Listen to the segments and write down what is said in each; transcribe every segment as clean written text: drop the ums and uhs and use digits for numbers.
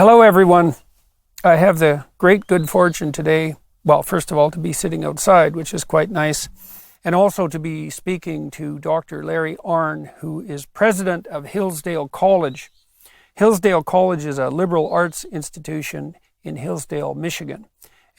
Hello, everyone. I have the great good fortune today, well, first of all, to be sitting outside, which is quite nice, and also to be speaking to Dr. Larry Arnn, who is president of Hillsdale College. Hillsdale College is a liberal arts institution in Hillsdale, Michigan,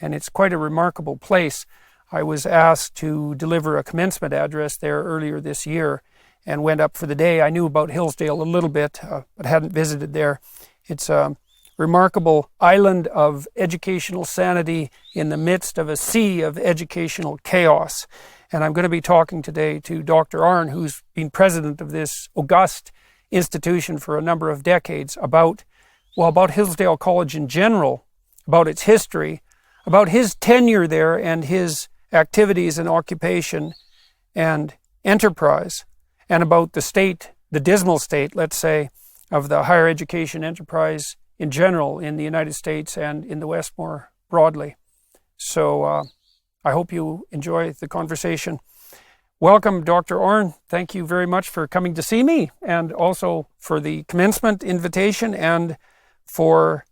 and it's quite a remarkable place. I was asked to deliver a commencement address there earlier this year and went up for the day. I knew about Hillsdale a little bit, but hadn't visited there. It's a remarkable island of educational sanity in the midst of a sea of educational chaos. And I'm going to be talking today to Dr. Arnn, who's been president of this august institution for a number of decades, about Hillsdale College in general, about its history, about his tenure there and his activities and occupation and enterprise, and about the state, the dismal state, let's say, of the higher education enterprise in general in the United States and in the West more broadly. So I hope you enjoy the conversation. Welcome, Dr. Arnn. Thank you very much for coming to see me, and also for the commencement invitation and for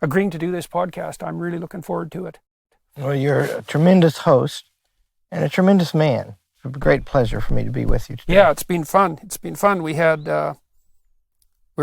agreeing to do this podcast. I'm really looking forward to it. Well, you're a tremendous host and a tremendous man. It's a great pleasure for me to be with you today. Yeah, it's been fun. We were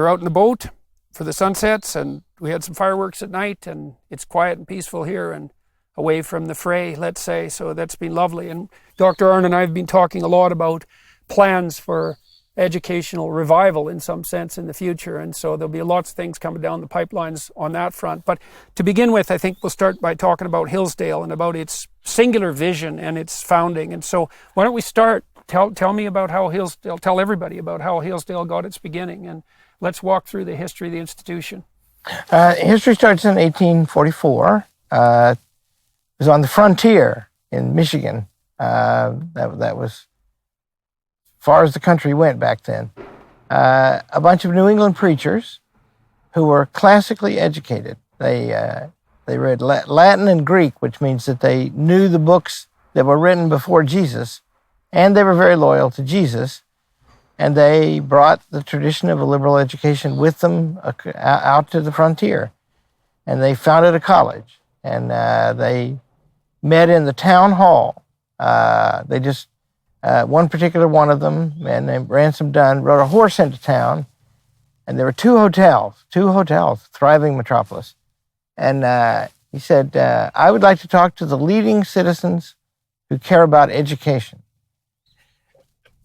out in the boat for the sunsets, and we had some fireworks at night, and it's quiet and peaceful here and away from the fray, let's say. So that's been lovely. And Dr. Arnn and I have been talking a lot about plans for educational revival in some sense in the future. And so there'll be lots of things coming down the pipelines on that front. But to begin with, I think we'll start by talking about Hillsdale and about its singular vision and its founding. And so why don't we start? Tell me about how Hillsdale, tell everybody about how Hillsdale got its beginning, and let's walk through the history of the institution. History starts in 1844. It was on the frontier in Michigan. That was as far as the country went back then. A bunch of New England preachers who were classically educated. They read Latin and Greek, which means that they knew the books that were written before Jesus, and they were very loyal to Jesus. And they brought the tradition of a liberal education with them out to the frontier. And they founded a college. And they met in the town hall. One particular one of them, a man named Ransom Dunn, rode a horse into town. And there were two hotels, thriving metropolis. And he said, I would like to talk to the leading citizens who care about education.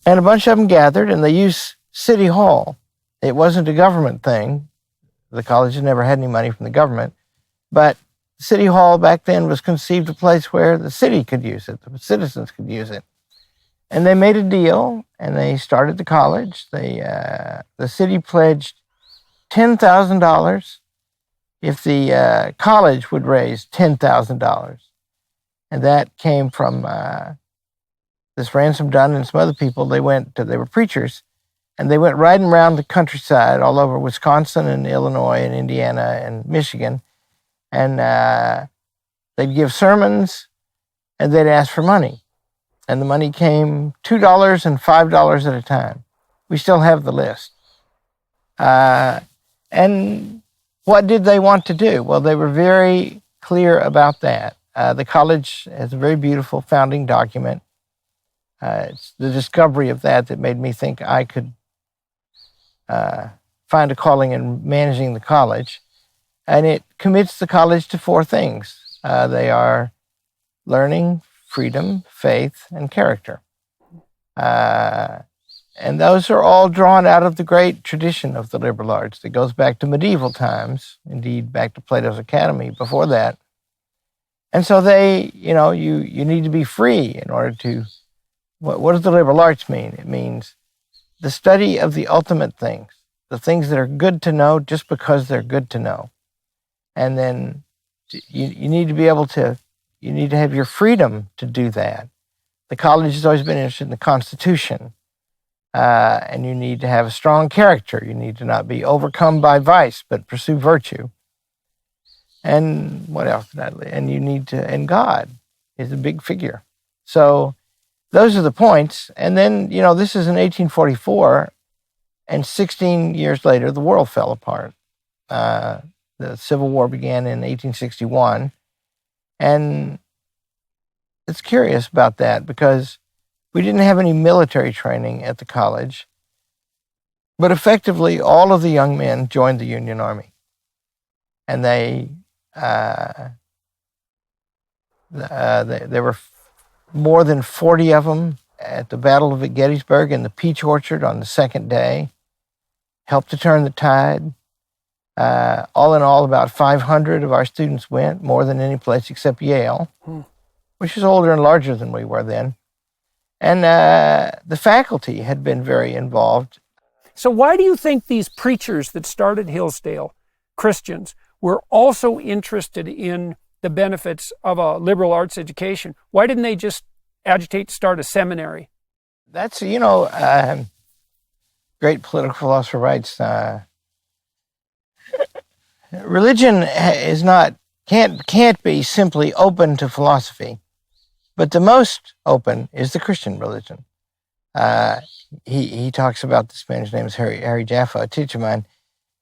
And a bunch of them gathered, and they used City Hall. It wasn't a government thing. The college had never had any money from the government. But City Hall back then was conceived a place where the city could use it, the citizens could use it. And they made a deal, and they started the college. The city pledged $10,000 if the college would raise $10,000. And that came from this Ransom Dunn and some other people. They were preachers, and they went riding around the countryside all over Wisconsin and Illinois and Indiana and Michigan, and they'd give sermons, and they'd ask for money. And the money came $2 and $5 at a time. We still have the list. And what did they want to do? Well, they were very clear about that. The college has a very beautiful founding document. It's the discovery of that made me think I could find a calling in managing the college. And it commits the college to four things. They are learning, freedom, faith, and character. And those are all drawn out of the great tradition of the liberal arts that goes back to medieval times, indeed back to Plato's Academy before that. And so you need to be free in order to. What does the liberal arts mean? It means the study of the ultimate things, the things that are good to know just because they're good to know. And then you need to be able to, you need to have your freedom to do that. The college has always been interested in the Constitution, and you need to have a strong character. You need to not be overcome by vice, but pursue virtue. And what else did I leave? And you need to, and God is a big figure. So those are the points. And then, this is in 1844, and 16 years later, the world fell apart. The Civil War began in 1861. And it's curious about that because we didn't have any military training at the college, but effectively all of the young men joined the Union Army. And there were more than 40 of them at the Battle of Gettysburg in the Peach Orchard on the second day, helped to turn the tide. All in all, about 500 of our students went, more than any place except Yale, which is older and larger than we were then. And the faculty had been very involved. So why do you think these preachers that started Hillsdale, Christians, were also interested in the benefits of a liberal arts education? Why didn't they just agitate to start a seminary? That's, great political philosopher writes, religion can't be simply open to philosophy, but the most open is the Christian religion. He talks about this man, his name is Harry Jaffa, a teacher of mine.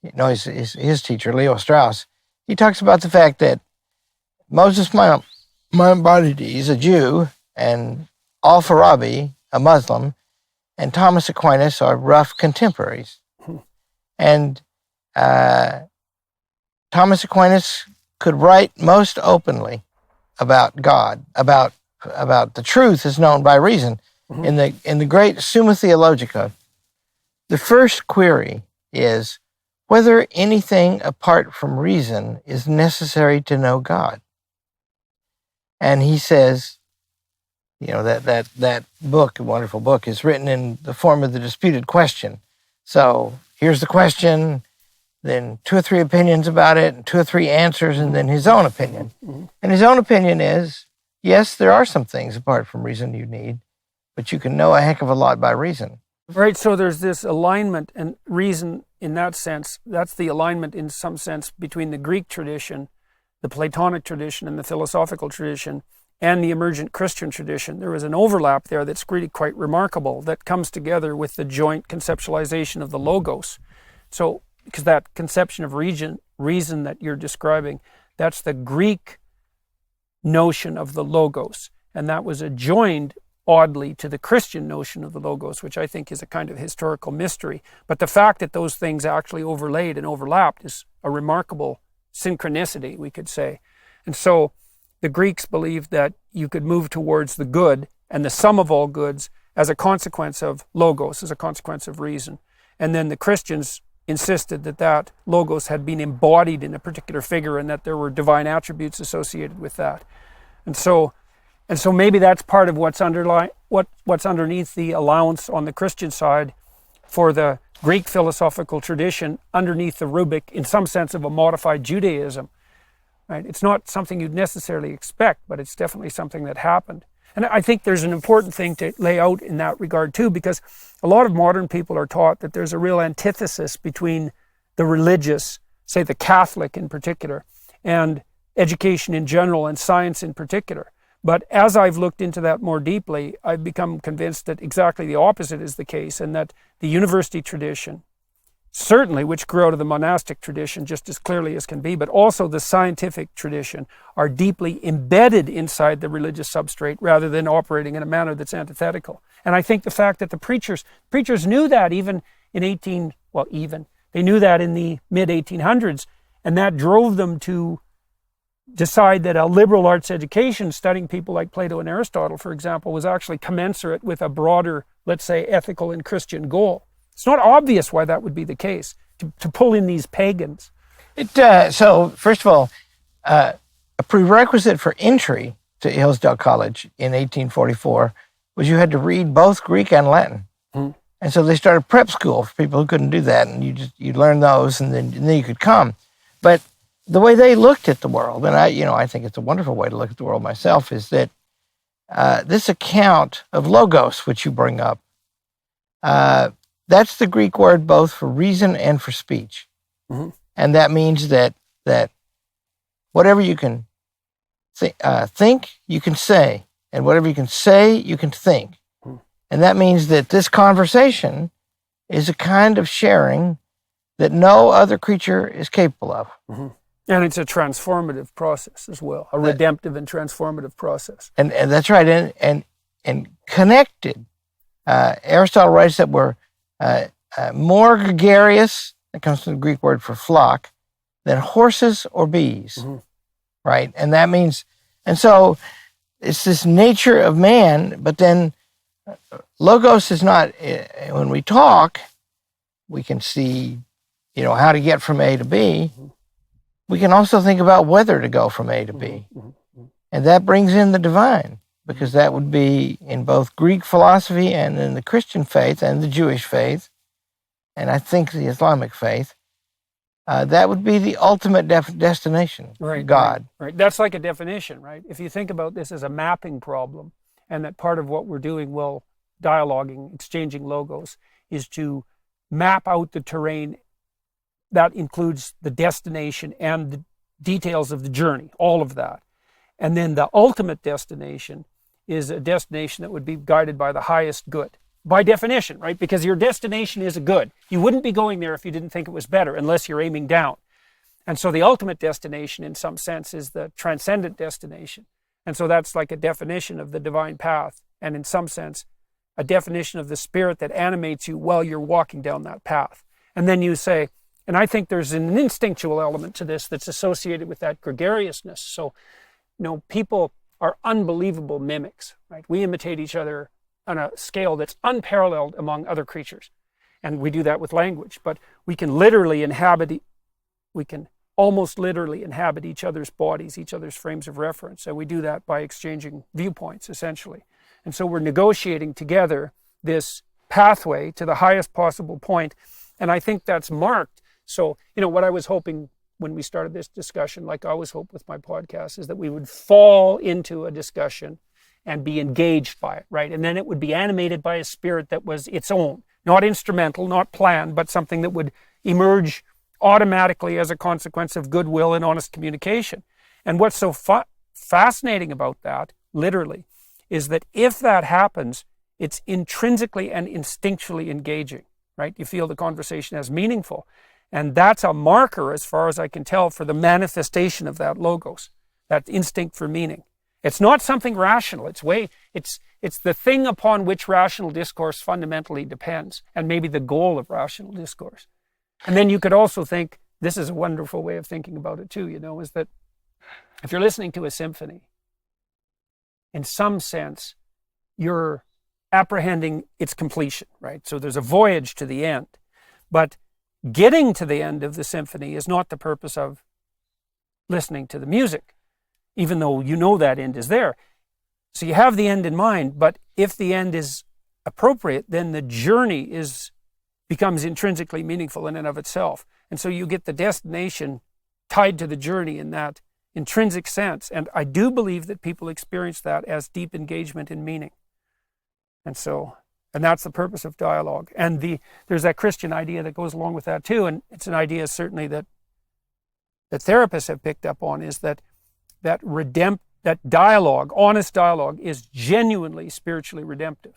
His teacher, Leo Strauss. He talks about the fact that Moses Maimonides, a Jew, and Al-Farabi, a Muslim, and Thomas Aquinas are rough contemporaries. And Thomas Aquinas could write most openly about God, about the truth is known by reason. In the great Summa Theologica, the first query is whether anything apart from reason is necessary to know God. And he says, that book, a wonderful book, is written in the form of the disputed question. So here's the question, then 2 or 3 opinions about it, and 2 or 3 answers, and then his own opinion. And his own opinion is, yes, there are some things apart from reason you need, but you can know a heck of a lot by reason. Right, so there's this alignment and reason in that sense. That's the alignment in some sense between the Greek tradition, the Platonic tradition, and the philosophical tradition, and the emergent Christian tradition. There is an overlap there that's really quite remarkable that comes together with the joint conceptualization of the Logos. So, because that conception of reason that you're describing, that's the Greek notion of the Logos. And that was adjoined, oddly, to the Christian notion of the Logos, which I think is a kind of historical mystery. But the fact that those things actually overlaid and overlapped is a remarkable synchronicity, we could say. And so the Greeks believed that you could move towards the good and the sum of all goods as a consequence of Logos, as a consequence of reason. And then the Christians insisted that Logos had been embodied in a particular figure and that there were divine attributes associated with that. And so maybe that's part of what's underneath the allowance on the Christian side for the Greek philosophical tradition underneath the rubric, in some sense, of a modified Judaism. Right? It's not something you'd necessarily expect, but it's definitely something that happened. And I think there's an important thing to lay out in that regard too, because a lot of modern people are taught that there's a real antithesis between the religious, say the Catholic in particular, and education in general and science in particular. But as I've looked into that more deeply, I've become convinced that exactly the opposite is the case, and that the university tradition, certainly, which grew out of the monastic tradition just as clearly as can be, but also the scientific tradition, are deeply embedded inside the religious substrate rather than operating in a manner that's antithetical. And I think the fact that the preachers knew that even in they knew that in the mid-1800s, and that drove them to decide that a liberal arts education, studying people like Plato and Aristotle, for example, was actually commensurate with a broader, let's say, ethical and Christian goal. It's not obvious why that would be the case, to pull in these pagans. So, first of all, a prerequisite for entry to Hillsdale College in 1844 was you had to read both Greek and Latin. And so they started prep school for people who couldn't do that, and you learn those, and then you could come. But the way they looked at the world, and I think it's a wonderful way to look at the world myself, is that this account of logos, which you bring up, that's the Greek word both for reason and for speech. And that means that whatever you can think, you can say, and whatever you can say, you can think. And that means that this conversation is a kind of sharing that no other creature is capable of. And it's a transformative process as well, a redemptive and transformative process. And that's right. And connected. Aristotle writes that we're more gregarious, that comes from the Greek word for flock, than horses or bees, right? And that means, and so it's this nature of man, but then logos is not, when we talk, we can see, how to get from A to B. We can also think about whether to go from A to B. And that brings in the divine, because that would be in both Greek philosophy and in the Christian faith and the Jewish faith, and I think the Islamic faith. That would be the ultimate destination, right, God. Right. That's like a definition, right? If you think about this as a mapping problem, and that part of what we're doing while dialoguing, exchanging logos, is to map out the terrain that includes the destination and the details of the journey, all of that. And then the ultimate destination is a destination that would be guided by the highest good. By definition, right? Because your destination is a good. You wouldn't be going there if you didn't think it was better, unless you're aiming down. And so the ultimate destination, in some sense, is the transcendent destination. And so that's like a definition of the divine path. And in some sense, a definition of the spirit that animates you while you're walking down that path. And then you say, and I think there's an instinctual element to this that's associated with that gregariousness. So, people are unbelievable mimics, right? We imitate each other on a scale that's unparalleled among other creatures. And we do that with language, but we can almost literally inhabit each other's bodies, each other's frames of reference. And we do that by exchanging viewpoints, essentially. And so we're negotiating together this pathway to the highest possible point. And I think that's marked. So, what I was hoping when we started this discussion, like I always hope with my podcast, is that we would fall into a discussion and be engaged by it, right? And then it would be animated by a spirit that was its own, not instrumental, not planned, but something that would emerge automatically as a consequence of goodwill and honest communication. And what's so fascinating about that, literally, is that if that happens, it's intrinsically and instinctually engaging, right? You feel the conversation as meaningful. And that's a marker, as far as I can tell, for the manifestation of that logos, that instinct for meaning. It's not something rational. It's the thing upon which rational discourse fundamentally depends, and maybe the goal of rational discourse. And then you could also think, this is a wonderful way of thinking about it too, is that if you're listening to a symphony, in some sense, you're apprehending its completion, right? So there's a voyage to the end. But getting to the end of the symphony is not the purpose of listening to the music, even though that end is there. So you have the end in mind, but if the end is appropriate, then the journey becomes intrinsically meaningful in and of itself. And so you get the destination tied to the journey in that intrinsic sense. And I do believe that people experience that as deep engagement in meaning. And that's the purpose of dialogue. And there's that Christian idea that goes along with that too. And it's an idea certainly that therapists have picked up on, is that dialogue, honest dialogue, is genuinely spiritually redemptive.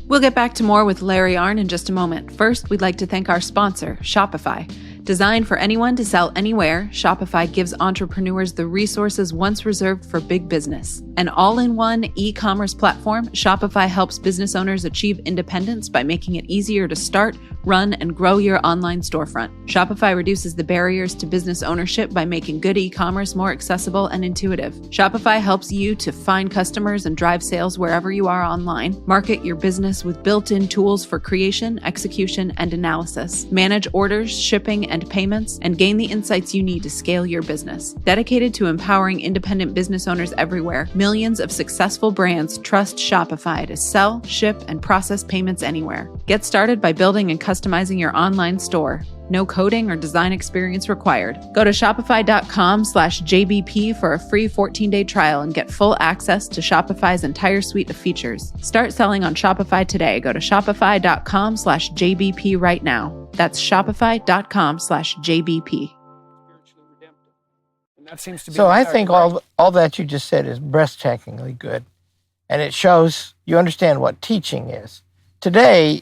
We'll get back to more with Larry Arnn in just a moment. First, we'd like to thank our sponsor, Shopify. Designed for anyone to sell anywhere, Shopify gives entrepreneurs the resources once reserved for big business. An all-in-one e-commerce platform, Shopify helps business owners achieve independence by making it easier to start, run, and grow your online storefront. Shopify reduces the barriers to business ownership by making good e-commerce more accessible and intuitive. Shopify helps you to find customers and drive sales wherever you are online, market your business with built-in tools for creation, execution, and analysis, manage orders, shipping, and payments, and gain the insights you need to scale your business. Dedicated to empowering independent business owners everywhere, millions of successful brands trust Shopify to sell, ship, and process payments anywhere. Get started by building and customizing your online store. No coding or design experience required. Go to shopify.com/JBP for a free 14-day trial and get full access to Shopify's entire suite of features. Start selling on Shopify today. Go to shopify.com/JBP right now. That's shopify.com/JBP. And that seems to be so I think all that you just said is breathtakingly good. And it shows you understand what teaching is. Today,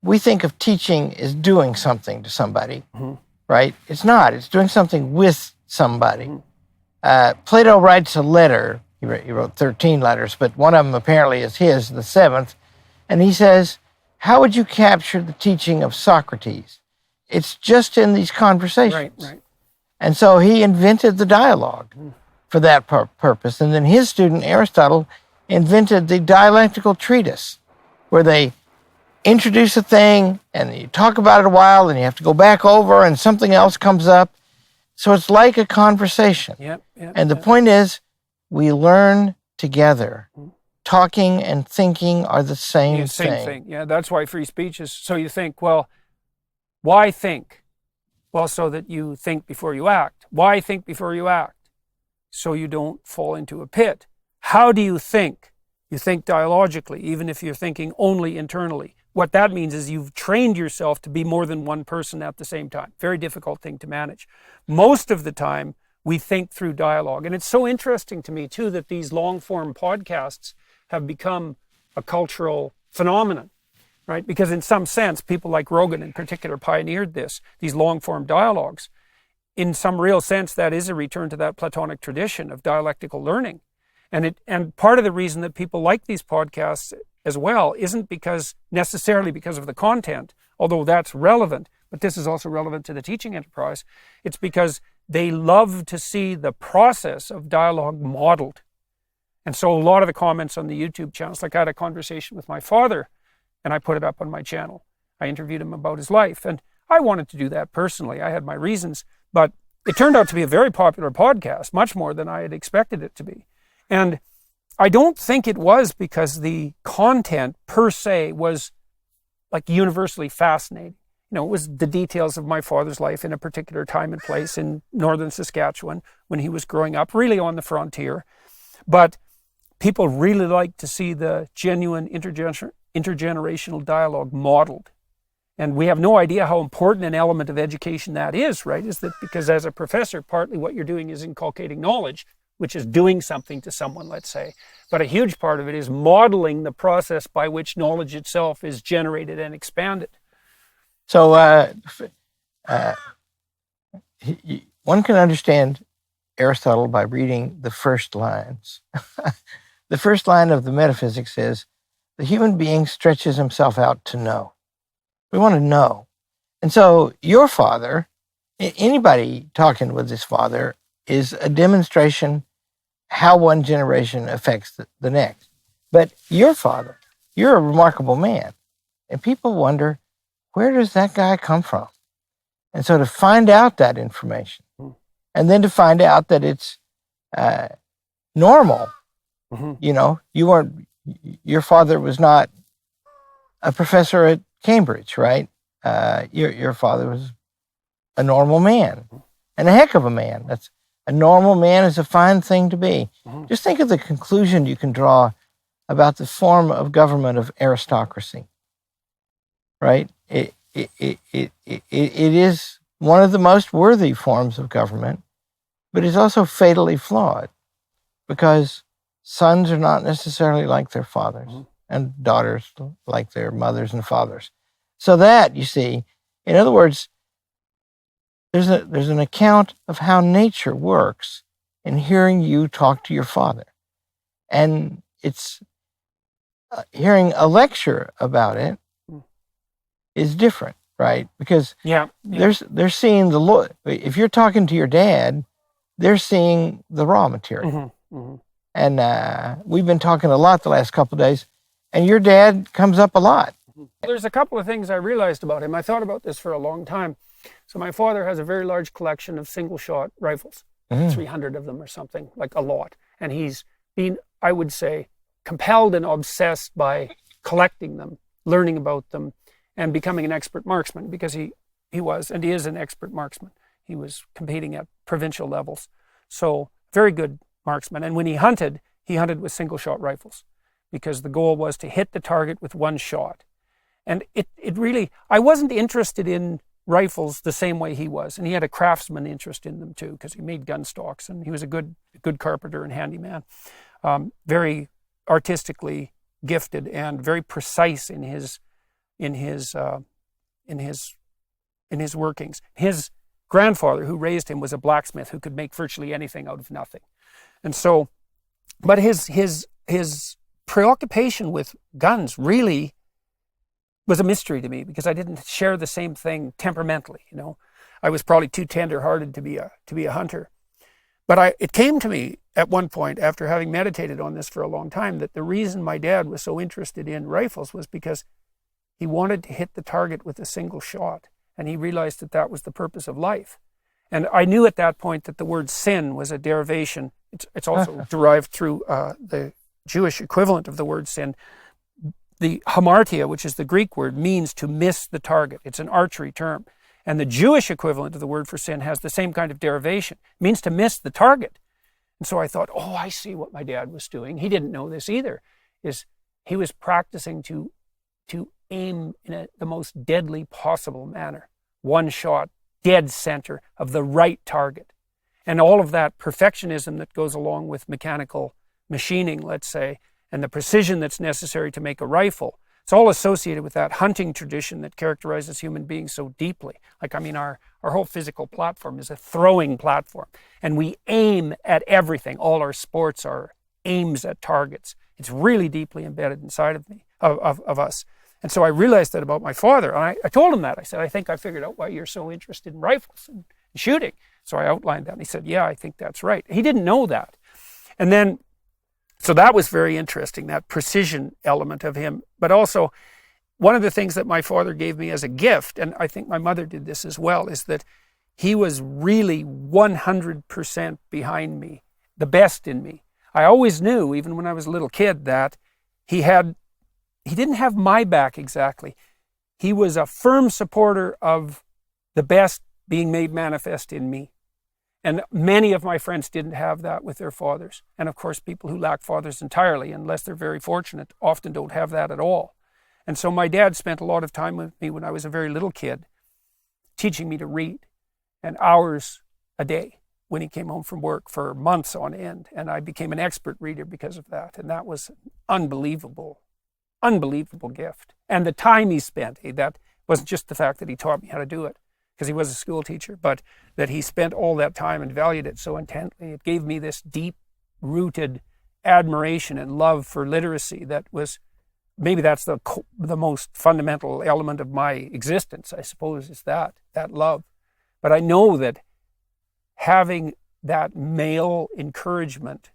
we think of teaching as doing something to somebody. Mm-hmm. right? It's not. It's doing something with somebody. Plato writes a letter. He wrote 13 letters, but one of them apparently is his, the seventh. And he says, how would you capture the teaching of Socrates? It's just in these conversations. Right. And so he invented the dialogue for that purpose. And then his student, Aristotle, invented the dialectical treatise, where they introduce a thing and you talk about it a while and you have to go back over and something else comes up. So it's like a conversation. Yep, and the point is, we learn together. Talking and thinking are the same thing. Yeah, that's why free speech is. So you think, well, why think? Well, so that you think before you act. Why think before you act? So you don't fall into a pit. How do you think? You think dialogically, even if you're thinking only internally. What that means is you've trained yourself to be more than one person at the same time. Very difficult thing to manage. Most of the time, we think through dialogue. And it's so interesting to me, too, that these long-form podcasts have become a cultural phenomenon, right? Because in some sense, people like Rogan in particular pioneered this, these long-form dialogues. In some real sense, that is a return to that Platonic tradition of dialectical learning. And part of the reason that people like these podcasts as well isn't necessarily because of the content, although that's relevant, but this is also relevant to the teaching enterprise. It's because they love to see the process of dialogue modeled. And so a lot of the comments on the YouTube channels, like I had a conversation with my father and I put it up on my channel. I interviewed him about his life, and I wanted to do that personally. I had my reasons, but it turned out to be a very popular podcast, much more than I had expected it to be. And I don't think it was because the content per se was like universally fascinating. You know, it was the details of my father's life in a particular time and place in northern Saskatchewan when he was growing up, really on the frontier. But people really like to see the genuine intergenerational dialogue modeled. And we have no idea how important an element of education that is, right? Is that because as a professor, partly what you're doing is inculcating knowledge, which is doing something to someone, let's say. But a huge part of it is modeling the process by which knowledge itself is generated and expanded. So one can understand Aristotle by reading the first lines. The first line of the Metaphysics is, the human being stretches himself out to know. We want to know. And so your father, anybody talking with his father, is a demonstration how one generation affects the next. But your father, you're a remarkable man. And people wonder, where does that guy come from? And so to find out that information, and then to find out that it's normal, you know, your father was not a professor at Cambridge, right? Your father was a normal man, and a heck of a man. That's a normal man is a fine thing to be. Just think of the conclusion you can draw about the form of government of aristocracy, right? It is one of the most worthy forms of government, but it's also fatally flawed because sons are not necessarily like their fathers and daughters like their mothers and fathers. So that, you see, in other words, there's an account of how nature works in hearing you talk to your father. And it's hearing a lecture about it is different, right? Because they're seeing the Lord. If you're talking to your dad, they're seeing the raw material. And we've been talking a lot the last couple of days, and your dad comes up a lot. There's a couple of things I realized about him. I thought about this for a long time. So my father has a very large collection of single-shot rifles, 300 of them or something, like a lot. And he's been, I would say, compelled and obsessed by collecting them, learning about them, and becoming an expert marksman, because he was, and he is an expert marksman. He was competing at provincial levels. So very good marksman. And when he hunted with single-shot rifles, because the goal was to hit the target with one shot. And it really, I wasn't interested in rifles the same way he was. And he had a craftsman interest in them too, because he made gun stocks and he was a good carpenter and handyman. Very artistically gifted and very precise in his workings. His, grandfather who raised him was a blacksmith who could make virtually anything out of nothing. And so, but his preoccupation with guns really was a mystery to me, because I didn't share the same thing temperamentally. You know, I was probably too tender-hearted to be a hunter. But it came to me at one point, after having meditated on this for a long time, that the reason my dad was so interested in rifles was because he wanted to hit the target with a single shot. And he realized that that was the purpose of life. And I knew at that point that the word sin was a derivation. It's also derived through the Jewish equivalent of the word sin. The hamartia, which is the Greek word, means to miss the target. It's an archery term. And the Jewish equivalent of the word for sin has the same kind of derivation. It means to miss the target. And so I thought, oh, I see what my dad was doing. He didn't know this either. He was practicing to aim in the most deadly possible manner. One shot, dead center of the right target. And all of that perfectionism that goes along with mechanical machining, let's say, and the precision that's necessary to make a rifle, it's all associated with that hunting tradition that characterizes human beings so deeply. Like, I mean, our whole physical platform is a throwing platform. And we aim at everything. All our sports are aims at targets. It's really deeply embedded inside of me, of us. And so I realized that about my father. And I told him that. I said, I think I figured out why you're so interested in rifles and shooting. So I outlined that. And he said, yeah, I think that's right. He didn't know that. And then, so that was very interesting, that precision element of him. But also, one of the things that my father gave me as a gift, and I think my mother did this as well, is that he was really 100% behind me, the best in me. I always knew, even when I was a little kid, that he didn't have my back exactly. He was a firm supporter of the best being made manifest in me. And many of my friends didn't have that with their fathers. And of course, people who lack fathers entirely, unless they're very fortunate, often don't have that at all. And so my dad spent a lot of time with me when I was a very little kid, teaching me to read, and hours a day when he came home from work for months on end. And I became an expert reader because of that. And that was an unbelievable gift. And the time he spent, that wasn't just the fact that he taught me how to do it, because he was a school teacher, but that he spent all that time and valued it so intently. It gave me this deep-rooted admiration and love for literacy that was, maybe that's the most fundamental element of my existence, I suppose, is that love. But I know that having that male encouragement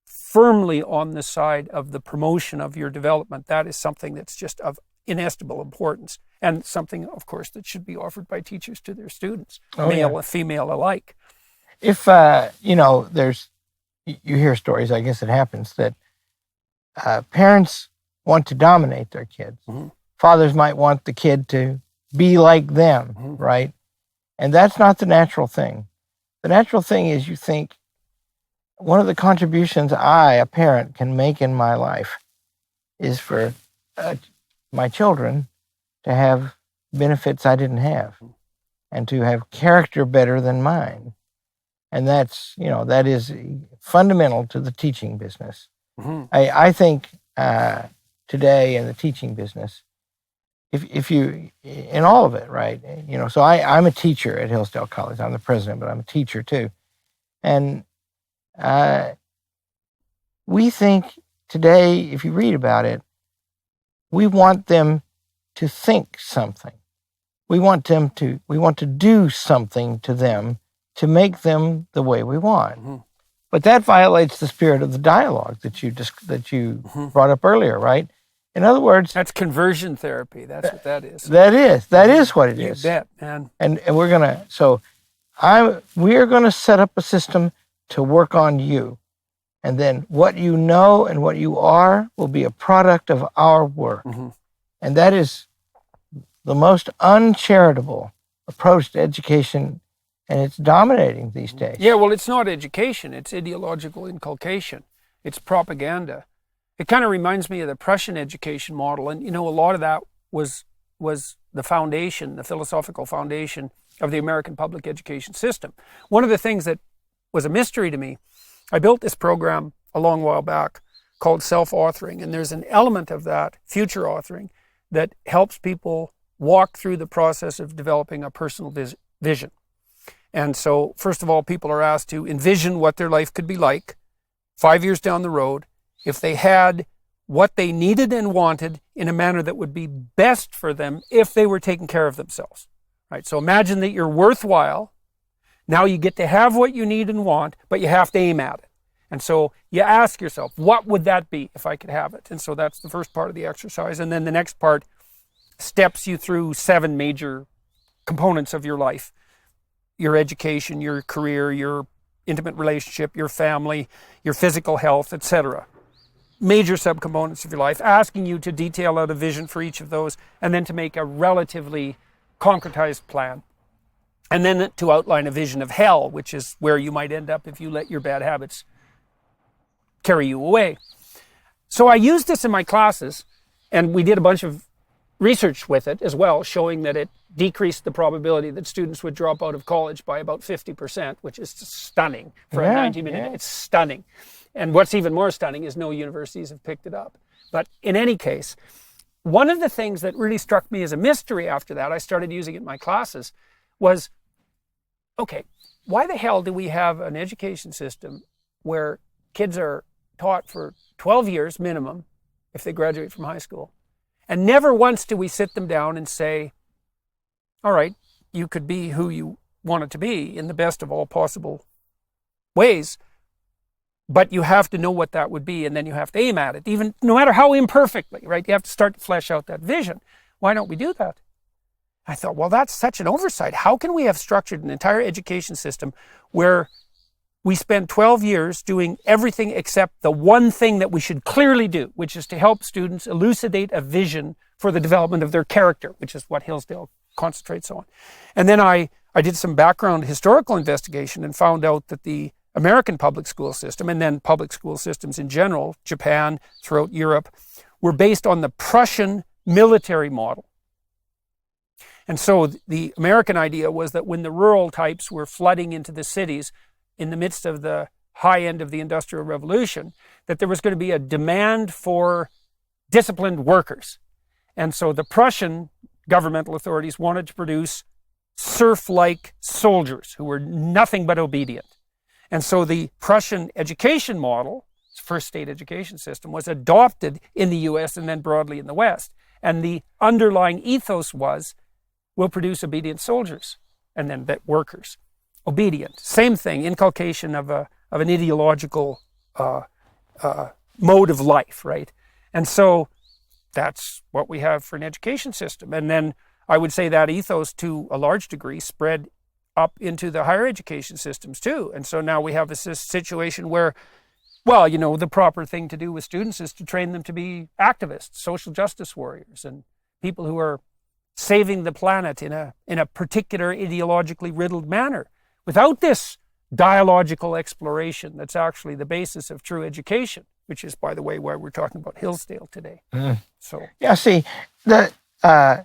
firmly on the side of the promotion of your development, that is something that's just of inestimable importance, and something, of course, that should be offered by teachers to their students, male and female alike. If, you hear stories, I guess it happens, that parents want to dominate their kids. Mm-hmm. Fathers might want the kid to be like them, mm-hmm. right? And that's not the natural thing. The natural thing is, you think, one of the contributions I, a parent, can make in my life is for my children to have benefits I didn't have, and to have character better than mine. And that is fundamental to the teaching business. Mm-hmm. I think today in the teaching business, if you, in all of it, right? So I'm a teacher at Hillsdale College. I'm the president, but I'm a teacher too. And we think today, if you read about it, we want them to think something. We want to do something to them to make them the way we want. Mm-hmm. But that violates the spirit of the dialogue that you mm-hmm. brought up earlier, right? In other words, that's conversion therapy. That's what that is. That is what it is. You bet, man. And we're gonna set up a system to work on you, and then what you know and what you are will be a product of our work. Mm-hmm. And that is the most uncharitable approach to education, and it's dominating these days. Yeah, well, it's not education. It's ideological inculcation. It's propaganda. It kind of reminds me of the Prussian education model. And, a lot of that was the foundation, the philosophical foundation of the American public education system. One of the things that was a mystery to me, I built this program a long while back called self-authoring. And there's an element of that, future authoring, that helps people walk through the process of developing a personal vision. And so, first of all, people are asked to envision what their life could be like 5 years down the road if they had what they needed and wanted in a manner that would be best for them if they were taking care of themselves. Right? So imagine that you're worthwhile. Now you get to have what you need and want, but you have to aim at it. And so you ask yourself, what would that be if I could have it? And so that's the first part of the exercise. And then the next part steps you through 7 major components of your life: your education, your career, your intimate relationship, your family, your physical health, etc. Major subcomponents of your life, asking you to detail out a vision for each of those, and then to make a relatively concretized plan. And then to outline a vision of hell, which is where you might end up if you let your bad habits carry you away. So I used this in my classes, and we did a bunch of research with it as well, showing that it decreased the probability that students would drop out of college by about 50%, which is stunning for a 90-minute. It's stunning. And what's even more stunning is no universities have picked it up. But in any case, one of the things that really struck me as a mystery after that, I started using it in my classes, was, okay, why the hell do we have an education system where kids are taught for 12 years minimum if they graduate from high school, and never once do we sit them down and say, all right, you could be who you wanted to be in the best of all possible ways, but you have to know what that would be, and then you have to aim at it, even no matter how imperfectly, right? You have to start to flesh out that vision. Why don't we do that? I thought, well, that's such an oversight. How can we have structured an entire education system where we spend 12 years doing everything except the one thing that we should clearly do, which is to help students elucidate a vision for the development of their character, which is what Hillsdale concentrates on. And then I did some background historical investigation and found out that the American public school system, and then public school systems in general, Japan, throughout Europe, were based on the Prussian military model. And so the American idea was that when the rural types were flooding into the cities in the midst of the high end of the Industrial Revolution, that there was going to be a demand for disciplined workers. And so the Prussian governmental authorities wanted to produce serf-like soldiers who were nothing but obedient. And so the Prussian education model, first state education system, was adopted in the US and then broadly in the West. And the underlying ethos was, we'll produce obedient soldiers, and then that workers. Obedient. Same thing, inculcation of an ideological mode of life, right? And so that's what we have for an education system. And then I would say that ethos, to a large degree, spread up into the higher education systems too. And so now we have a situation where, well, you know, the proper thing to do with students is to train them to be activists, social justice warriors, and people who are saving the planet in a particular ideologically riddled manner, without this dialogical exploration that's actually the basis of true education, which is, by the way, why we're talking about Hillsdale today. So yeah, see, I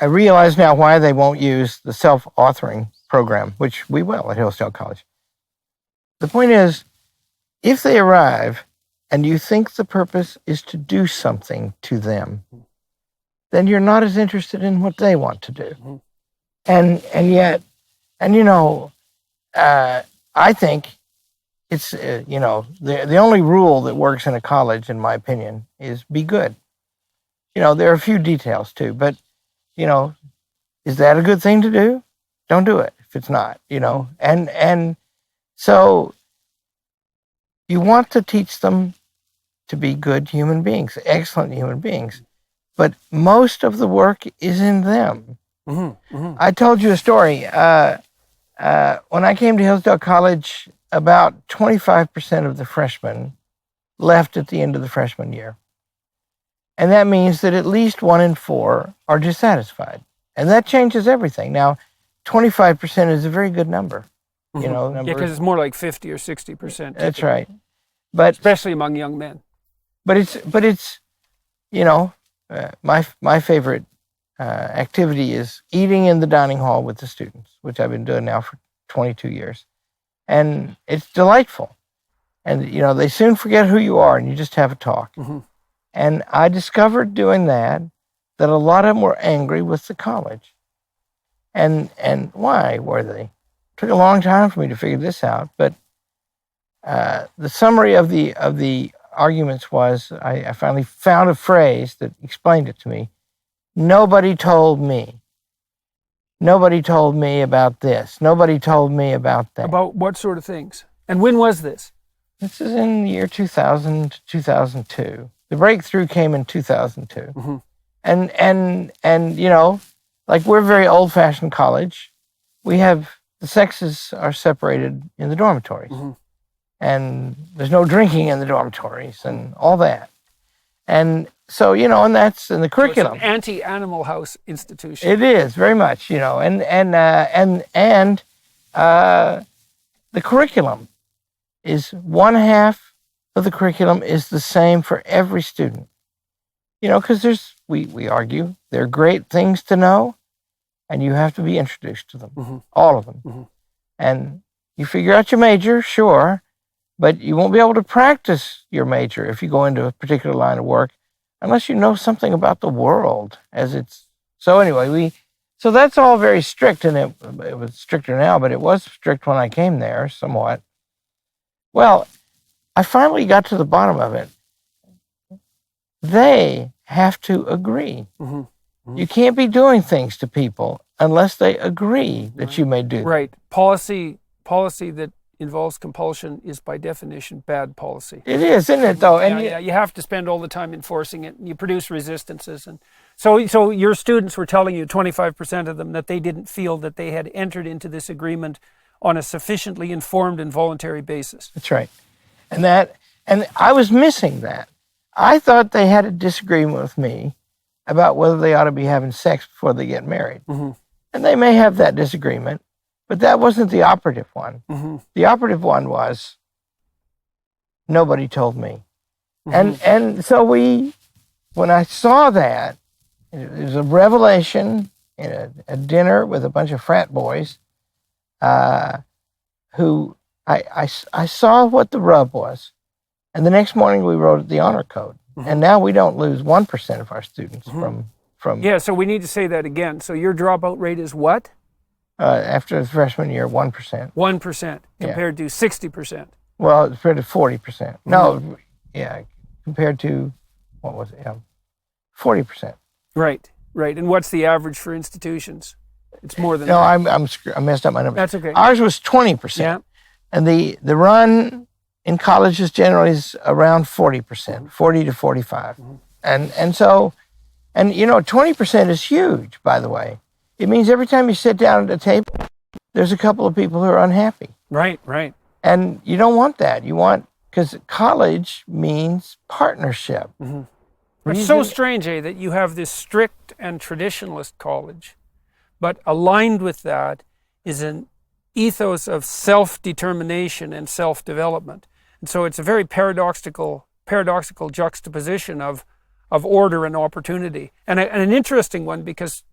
realize now why they won't use the self-authoring program, which we will at Hillsdale College. The point is, if they arrive and you think the purpose is to do something to them, then you're not as interested in what they want to do. And yet, you know, I think it's, you know, the only rule that works in a college, in my opinion, is be good. You know, there are a few details too, but, you know, is that a good thing to do? Don't do it if it's not, you know. And so you want to teach them to be good human beings, excellent human beings, but most of the work is in them. I told you a story. When I came to Hillsdale College, about 25% of the freshmen left at the end of the freshman year. And that means that at least 1 in 4 are dissatisfied. And that changes everything. Now, 25% is a very good number. You know, yeah, because it's more like 50 or 60%. That's right. But especially among young men. But it's you know, my favorite activity is eating in the dining hall with the students, which I've been doing now for 22 years. And it's delightful. And, you know, they soon forget who you are and you just have a talk. And I discovered doing that a lot of them were angry with the college. And why were they? It took a long time for me to figure this out, but the summary of the arguments was I finally found a phrase that explained it to me. Nobody told me. Nobody told me about this. Nobody told me about that. About what sort of things? And when was this? This is in the year 2000 to 2002. The breakthrough came in 2002. Mm-hmm. And you know, like we're a very old-fashioned college. We have, the sexes are separated in the dormitories. Mm-hmm. And there's no drinking in the dormitories and all that. And so, you know, and that's in the curriculum. It's an anti-Animal House institution. It is, very much, you know, and the curriculum is one half of the curriculum is the same for every student. You know, because we argue, there are great things to know, and you have to be introduced to them, mm-hmm. all of them. Mm-hmm. And you figure out your major, sure, but you won't be able to practice your major if you go into a particular line of work unless you know something about the world as it's. So anyway, so that's all very strict, and it was stricter now, but it was strict when I came there somewhat. Well, I finally got to the bottom of it. They have to agree. Mm-hmm. Mm-hmm. You can't be doing things to people unless they agree that you may do them. Right. Policy that involves compulsion is by definition bad policy. It is, isn't it, though? And you have to spend all the time enforcing it, and you produce resistances. And so your students were telling you, 25% of them, that they didn't feel that they had entered into this agreement on a sufficiently informed and voluntary basis. That's right. And I was missing that. I thought they had a disagreement with me about whether they ought to be having sex before they get married. Mm-hmm. And they may have that disagreement, but that wasn't the operative one. Mm-hmm. The operative one was, nobody told me. Mm-hmm. And so when I saw that, it was a revelation in a dinner with a bunch of frat boys who I saw what the rub was. And the next morning we wrote the honor code. Mm-hmm. And now we don't lose 1% of our students mm-hmm. from. Yeah, so we need to say that again. So your dropout rate is what? After the freshman year, 1%. 1% compared to 60%. Well, compared to 40%. Mm-hmm. No, yeah, compared to, what was it? 40%. Right. And what's the average for institutions? It's more than no, that. I messed up my numbers. That's okay. Ours was 20%. Yeah. And the run in colleges generally is around 40%, 40 to 45. Mm-hmm. And so, you know, 20% is huge, by the way. It means every time you sit down at a table, there's a couple of people who are unhappy. Right. And you don't want that. You want, because college means partnership. Mm-hmm. It's so strange, that you have this strict and traditionalist college, but aligned with that is an ethos of self-determination and self-development. And so it's a very paradoxical juxtaposition of order and opportunity. And an interesting one, because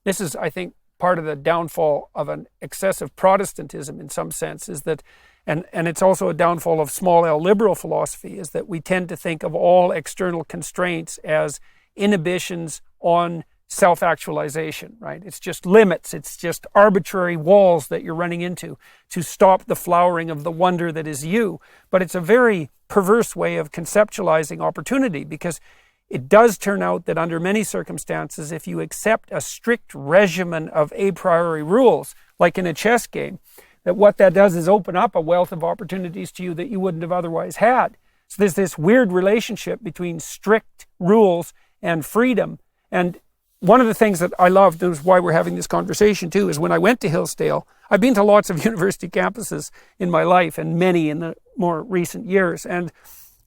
this is, I think, part of the downfall of an excessive Protestantism in some sense, is that, and it's also a downfall of small L liberal philosophy, is that we tend to think of all external constraints as inhibitions on self-actualization, right? It's just limits, it's just arbitrary walls that you're running into to stop the flowering of the wonder that is you. But it's a very perverse way of conceptualizing opportunity, because it does turn out that under many circumstances, if you accept a strict regimen of a priori rules, like in a chess game, that what that does is open up a wealth of opportunities to you that you wouldn't have otherwise had. So there's this weird relationship between strict rules and freedom. And one of the things that I loved, and is why we're having this conversation too, is when I went to Hillsdale, I've been to lots of university campuses in my life, and many in the more recent years, and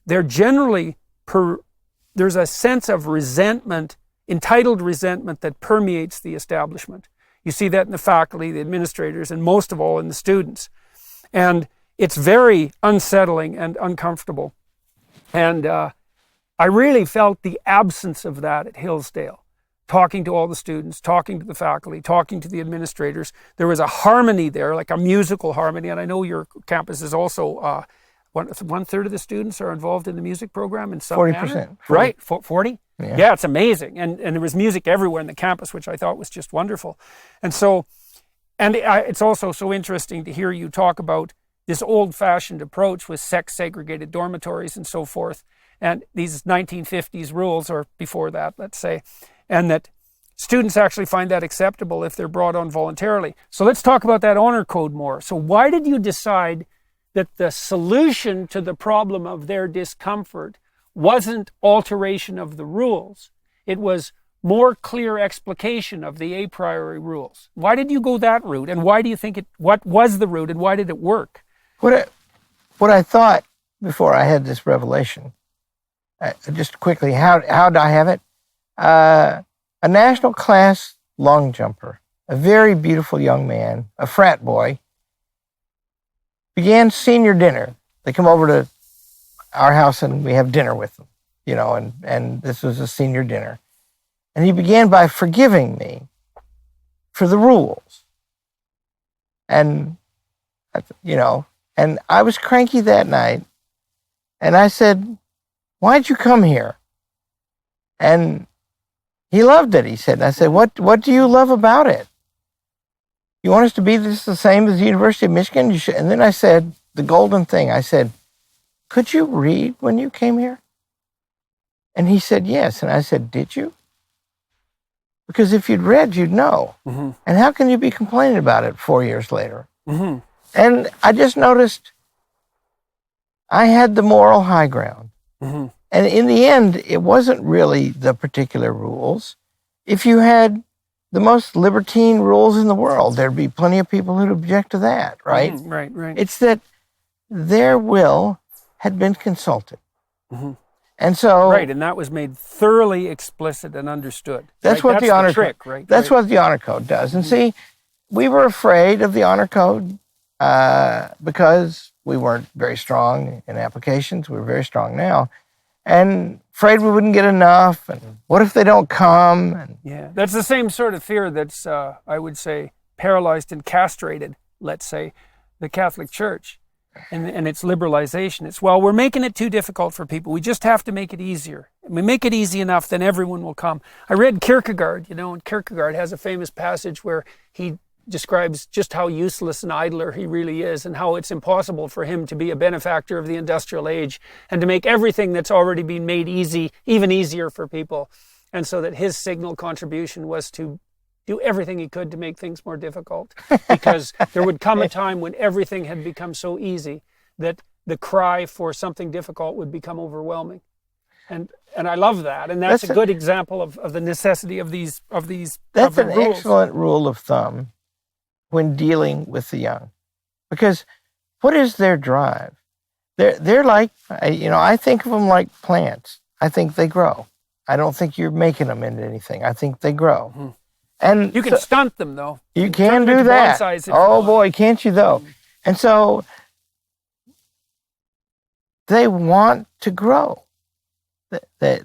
they're generally there's a sense of resentment, entitled resentment, that permeates the establishment. You see that in the faculty, the administrators, and most of all in the students. And it's very unsettling and uncomfortable. And I really felt the absence of that at Hillsdale. Talking to all the students, talking to the faculty, talking to the administrators. There was a harmony there, like a musical harmony. And I know your campus is also 1/3 of the students are involved in the music program in some 40%. manner. Right, 40? Yeah. It's amazing. And there was music everywhere in the campus, which I thought was just wonderful. And so, it's also so interesting to hear you talk about this old-fashioned approach with sex-segregated dormitories and so forth, and these 1950s rules, or before that, let's say, and that students actually find that acceptable if they're brought on voluntarily. So let's talk about that honor code more. So why did you decide that the solution to the problem of their discomfort wasn't alteration of the rules? It was more clear explication of the a priori rules. Why did you go that route? And why do you think what was the route and why did it work? What I thought before I had this revelation, just quickly, how did I have it? A national class long jumper, a very beautiful young man, a frat boy, began senior dinner. They come over to our house and we have dinner with them, and this was a senior dinner. And he began by forgiving me for the rules. And, and I was cranky that night. And I said, "Why'd you come here?" And he loved it, he said. And I said, what do you love about it? You want us to be the same as the University of Michigan? And then I said, the golden thing, I said, "Could you read when you came here?" And he said, "Yes." And I said, "Did you? Because if you'd read, you'd know. Mm-hmm. And how can you be complaining about it 4 years later?" Mm-hmm. And I just noticed I had the moral high ground. Mm-hmm. And in the end, it wasn't really the particular rules. If you had the most libertine rules in the world, there'd be plenty of people who'd object to that, right? Mm-hmm. Right. It's that their will had been consulted. Mm-hmm. And so... Right, and that was made thoroughly explicit and understood. That's right? what the honor trick, code, right? That's what the honor code does. And see, we were afraid of the honor code because we weren't very strong in applications. We're very strong now. And afraid we wouldn't get enough. And what if they don't come? And yeah, that's the same sort of fear that's, I would say, paralyzed and castrated, let's say, the Catholic Church and its liberalization. It's, well, we're making it too difficult for people. We just have to make it easier. And we make it easy enough, then everyone will come. I read Kierkegaard, and Kierkegaard has a famous passage where he describes just how useless an idler he really is and how it's impossible for him to be a benefactor of the industrial age and to make everything that's already been made easy even easier for people. And so that his signal contribution was to do everything he could to make things more difficult, because there would come a time when everything had become so easy that the cry for something difficult would become overwhelming. And I love that. And that's a good example of the necessity of these that's an rules. Excellent rule of thumb when dealing with the young. Because what is their drive? They're like, I think of them like plants. I think they grow. I don't think you're making them into anything. I think they grow. Mm-hmm. And you can stunt them, though. You can do that. Oh boy, can't you though? And so they want to grow. They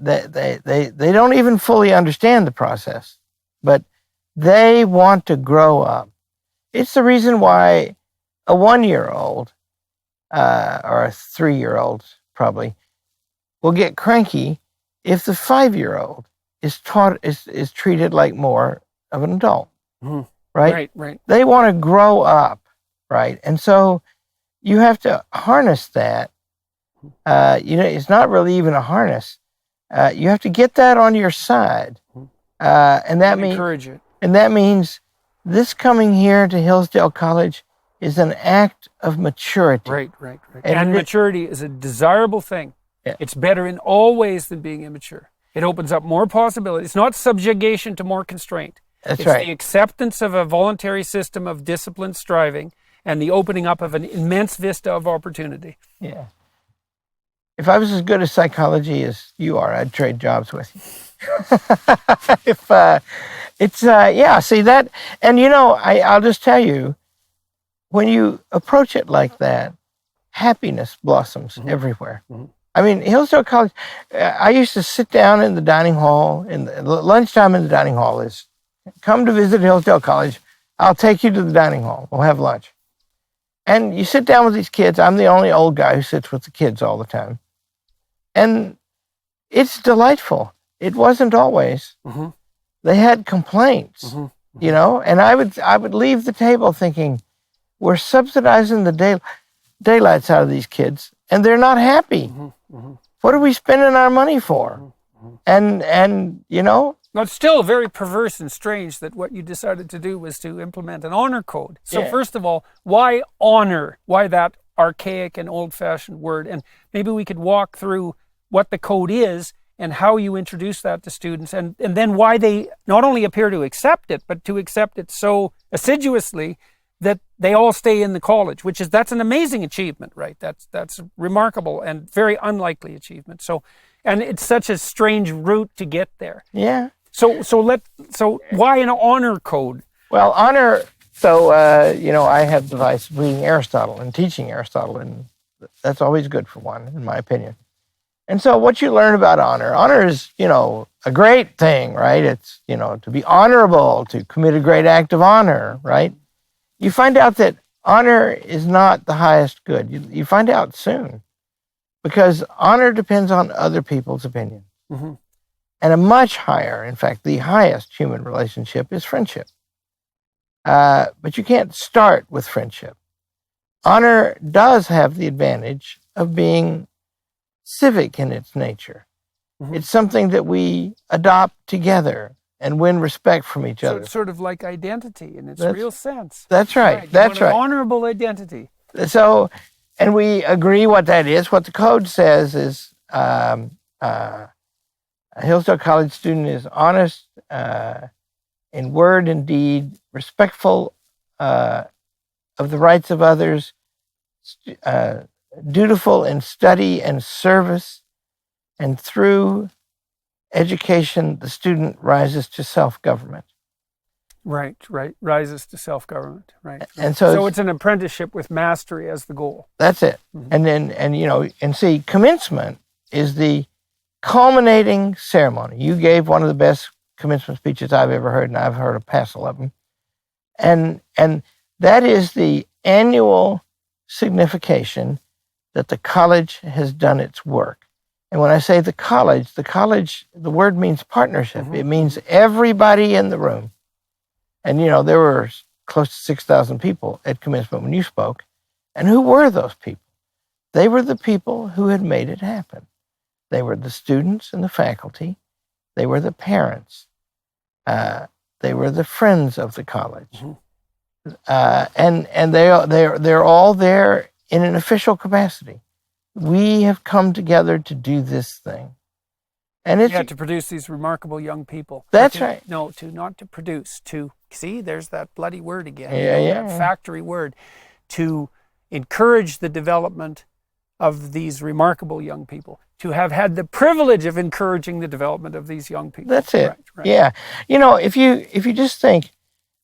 don't even fully understand the process, but they want to grow up. It's the reason why a 1-year-old or a 3-year-old probably will get cranky if the 5-year-old is treated like more of an adult, right? Right. They want to grow up, right? And so you have to harness that. It's not really even a harness. You have to get that on your side, and that means encourage it. And that means this coming here to Hillsdale College is an act of maturity. Right. And maturity is a desirable thing. Yeah. It's better in all ways than being immature. It opens up more possibilities. It's not subjugation to more constraint. It's right. It's the acceptance of a voluntary system of disciplined striving and the opening up of an immense vista of opportunity. Yeah. If I was as good at psychology as you are, I'd trade jobs with you. See that, and I'll just tell you, when you approach it like that, happiness blossoms everywhere. Mm-hmm. I mean, Hillsdale College, I used to sit down in the dining hall, lunchtime in the dining hall is, come to visit Hillsdale College, I'll take you to the dining hall, we'll have lunch. And you sit down with these kids. I'm the only old guy who sits with the kids all the time. And it's delightful. It wasn't always. Mm-hmm. They had complaints, Mm-hmm. you know, and I would leave the table thinking, we're subsidizing the daylights out of these kids, and they're not happy. Mm-hmm. Mm-hmm. What are we spending our money for? Mm-hmm. And you know, Well, it's still very perverse and strange that what you decided to do was to implement an honor code. So Yeah. first of all, why honor? Why that archaic and old-fashioned word? And maybe we could walk through what the code is and how you introduce that to students, and then why they not only appear to accept it, but to accept it so assiduously that they all stay in the college, that's an amazing achievement, right? That's remarkable and very unlikely achievement. So, and it's such a strange route to get there. yeah. So why an honor code? Well, honor. So you know, I have the device of reading Aristotle and teaching Aristotle, and that's always good for one, in my opinion. And so what you learn about honor is, you know, a great thing, right? It's, you know, to be honorable, to commit a great act of honor, right? You find out that honor is not the highest good. You find out soon, because honor depends on other people's opinion. Mm-hmm. And a much higher, in fact, the highest human relationship is friendship. But you can't start with friendship. Honor does have the advantage of being civic in its nature. Mm-hmm. It's something that we adopt together and win respect from each So other. it's sort of like identity in its That's- real sense. That's right. You That's want an right. honorable identity. So, and we agree what that is. What the code says is a Hillsdale College student is honest in word and deed, respectful of the rights of others, dutiful in study and service, and through education, the student rises to self-government. Right. Rises to self-government. Right. And so it's an apprenticeship with mastery as the goal. that's it. Mhm. And then, and you know, and see, commencement is the culminating ceremony. You gave one of the best commencement speeches I've ever heard, and I've heard a passel of them. And that is the annual signification that the college has done its work. And when I say the college, the word means partnership. Mm-hmm. It means everybody in the room. And, you know, there were close to 6,000 people at commencement when you spoke. And who were those people? They were the people who had made it happen. They were the students and the faculty. They were the parents. They were the friends of the college. Mm-hmm. And they're all there in an official capacity. We have come together to do this thing. And it's to produce these remarkable young people. That's right. No, not to produce, to see, there's that bloody word again. Yeah. That factory word. To encourage the development of these remarkable young people. To have had the privilege of encouraging the development of these young people. That's it. Right. Yeah. You know, if you just think,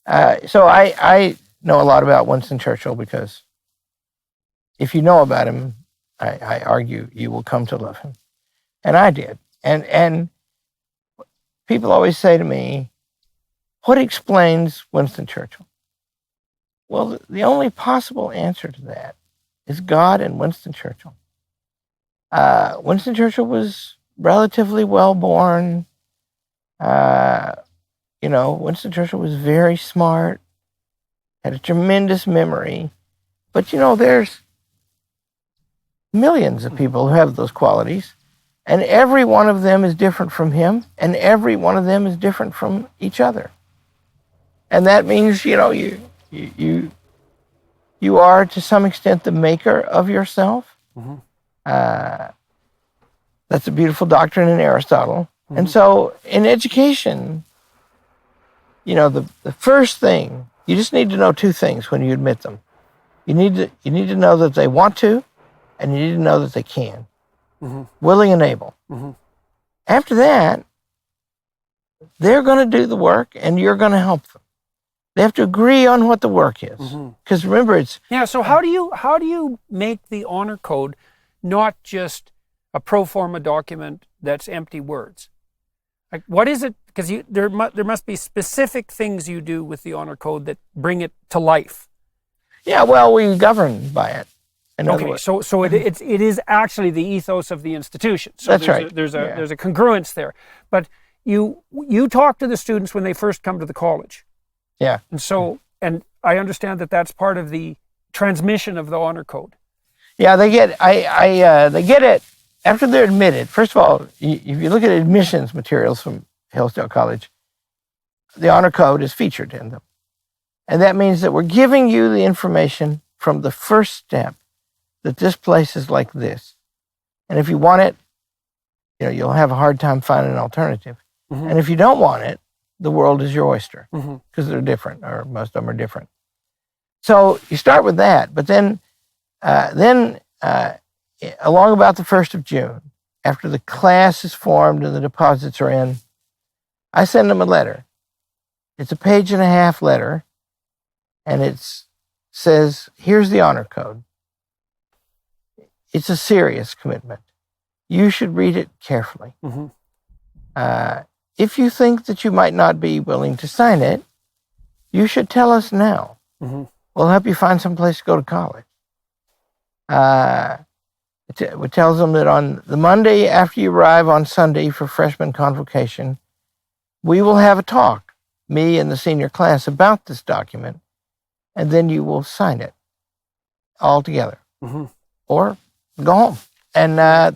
so I know a lot about Winston Churchill, because if you know about him, I argue you will come to love him. And I did. And people always say to me, what explains Winston Churchill? Well, the only possible answer to that is God and Winston Churchill. Winston Churchill was relatively well born. You know, Winston Churchill was very smart, had a tremendous memory. But, you know, there's millions of people who have those qualities, and every one of them is different from him, and every one of them is different from each other. And that means, you know, you are to some extent the maker of yourself. Mm-hmm. That's a beautiful doctrine in Aristotle. Mm-hmm. And so in education, you know, the first thing, you just need to know two things when you admit them. You need to know that they want to, and you need to know that they can. Mm-hmm. Willing and able. Mm-hmm. After that, they're going to do the work, and you're going to help them. They have to agree on what the work is. Because mm-hmm. remember, it's... Yeah, so how do you make the honor code not just a pro forma document that's empty words? Like, what is it? Because there must be specific things you do with the honor code that bring it to life. Yeah, well, we govern by it. In other Okay, words. so it is actually the ethos of the institution. So That's right. There's a congruence there. But you talk to the students when they first come to the college. Yeah. And I understand that that's part of the transmission of the honor code. Yeah, they get it after they're admitted. First of all, if you look at admissions materials from Hillsdale College, the honor code is featured in them. And that means that we're giving you the information from the first step that this place is like this. And if you want it, you'll have a hard time finding an alternative. Mm-hmm. And if you don't want it, the world is your oyster, because they're different, or most of them are different. So you start with that, but then along about the 1st of June, after the class is formed and the deposits are in, I send them a letter. It's a 1.5-page letter, and it says, here's the honor code. It's a serious commitment. You should read it carefully. Mm-hmm. If you think that you might not be willing to sign it, you should tell us now. Mm-hmm. We'll help you find some place to go to college. It tells them that on the Monday after you arrive on Sunday for freshman convocation, we will have a talk, me and the senior class, about this document, and then you will sign it all together. Mm-hmm. Or go home. And I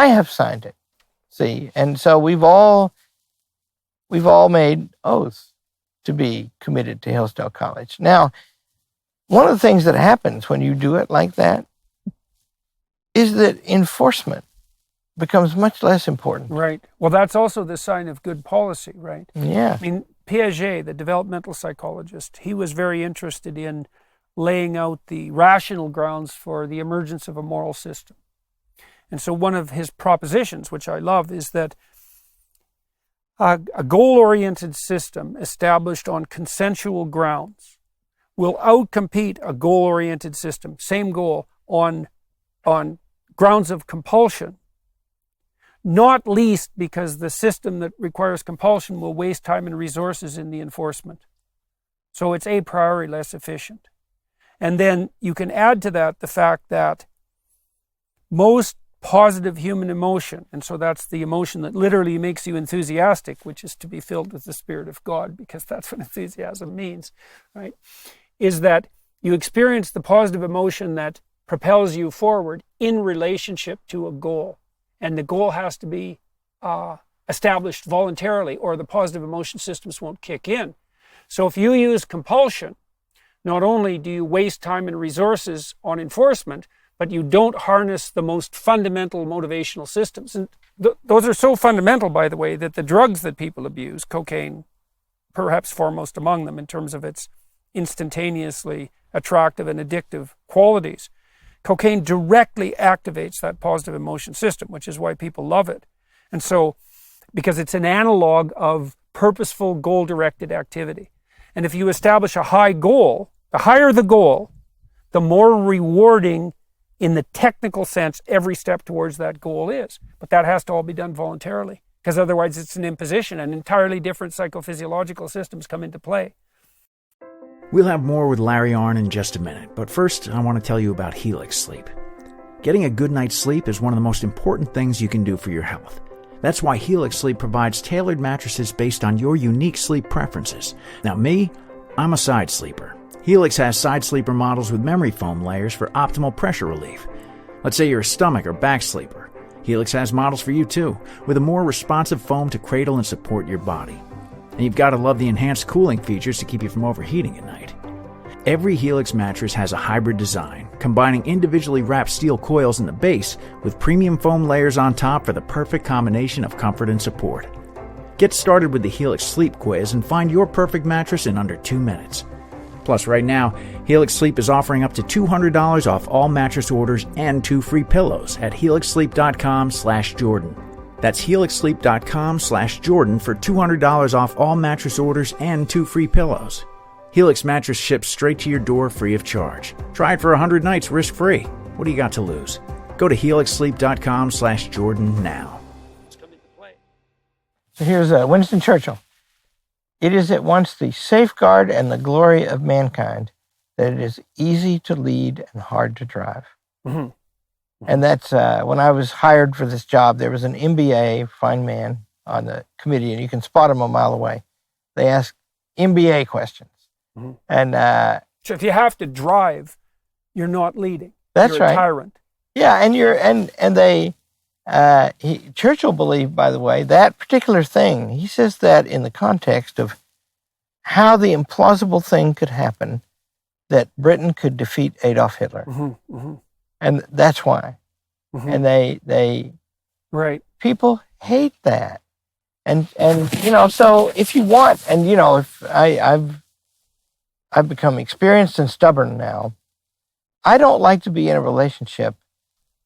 have signed it. See, and so we've all made oaths to be committed to Hillsdale College. Now, one of the things that happens when you do it like that is that enforcement becomes much less important. Right. Well, that's also the sign of good policy, right? Yeah. I mean, Piaget, the developmental psychologist, he was very interested in laying out the rational grounds for the emergence of a moral system. And so one of his propositions, which I love, is that a goal-oriented system established on consensual grounds will outcompete a goal-oriented system, same goal, on grounds of compulsion, not least because the system that requires compulsion will waste time and resources in the enforcement. So it's a priori less efficient. And then you can add to that the fact that most positive human emotion, and so that's the emotion that literally makes you enthusiastic, which is to be filled with the Spirit of God, because that's what enthusiasm means, right? Is that you experience the positive emotion that propels you forward in relationship to a goal. And the goal has to be established voluntarily, or the positive emotion systems won't kick in. So if you use compulsion, not only do you waste time and resources on enforcement, but you don't harness the most fundamental motivational systems. And those are so fundamental, by the way, that the drugs that people abuse, cocaine, perhaps foremost among them in terms of its instantaneously attractive and addictive qualities, cocaine directly activates that positive emotion system, which is why people love it. And so, because it's an analog of purposeful, goal-directed activity. And if you establish a high goal, the higher the goal, the more rewarding in the technical sense every step towards that goal is. But that has to all be done voluntarily, because otherwise it's an imposition and entirely different psychophysiological systems come into play. We'll have more with Larry Arnn in just a minute, but first I want to tell you about Helix Sleep. Getting a good night's sleep is one of the most important things you can do for your health. That's why Helix Sleep provides tailored mattresses based on your unique sleep preferences. Now me, I'm a side sleeper. Helix has side sleeper models with memory foam layers for optimal pressure relief. Let's say you're a stomach or back sleeper. Helix has models for you too, with a more responsive foam to cradle and support your body. And you've got to love the enhanced cooling features to keep you from overheating at night. Every Helix mattress has a hybrid design, combining individually wrapped steel coils in the base with premium foam layers on top for the perfect combination of comfort and support. Get started with the Helix Sleep Quiz and find your perfect mattress in under 2 minutes. Plus, right now, Helix Sleep is offering up to $200 off all mattress orders and 2 free pillows at helixsleep.com/Jordan. That's helixsleep.com/Jordan for $200 off all mattress orders and 2 free pillows. Helix mattress ships straight to your door free of charge. Try it for 100 nights risk-free. What do you got to lose? Go to helixsleep.com/Jordan now. So here's Winston Churchill. It is at once the safeguard and the glory of mankind that it is easy to lead and hard to drive. Mm-hmm. And that's when I was hired for this job, there was an MBA, fine man, on the committee, and you can spot him a mile away. They ask MBA questions. Mm-hmm. And so if you have to drive, you're not leading. That's you're a right. tyrant. Yeah, and they Churchill believed, by the way, that particular thing. He says that in the context of how the implausible thing could happen, that Britain could defeat Adolf Hitler. Mm-hmm. Mm-hmm. And that's why. Mm-hmm. And they right. People hate that. And so if you want, and if I've become experienced and stubborn now, I don't like to be in a relationship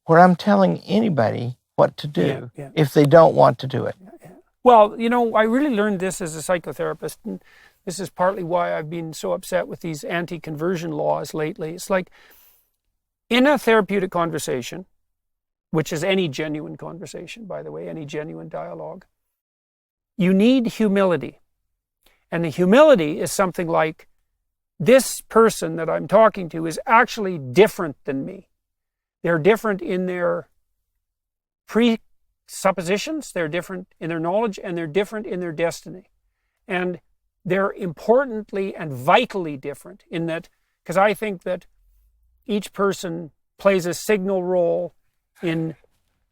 where I'm telling anybody what to do if they don't want to do it. Yeah. Well, I really learned this as a psychotherapist, and this is partly why I've been so upset with these anti-conversion laws lately. It's like, in a therapeutic conversation, which is any genuine conversation, by the way, any genuine dialogue, you need humility. And the humility is something like, this person that I'm talking to is actually different than me. They're different in their presuppositions, they're different in their knowledge, and they're different in their destiny. And they're importantly and vitally different in that, because I think that each person plays a signal role in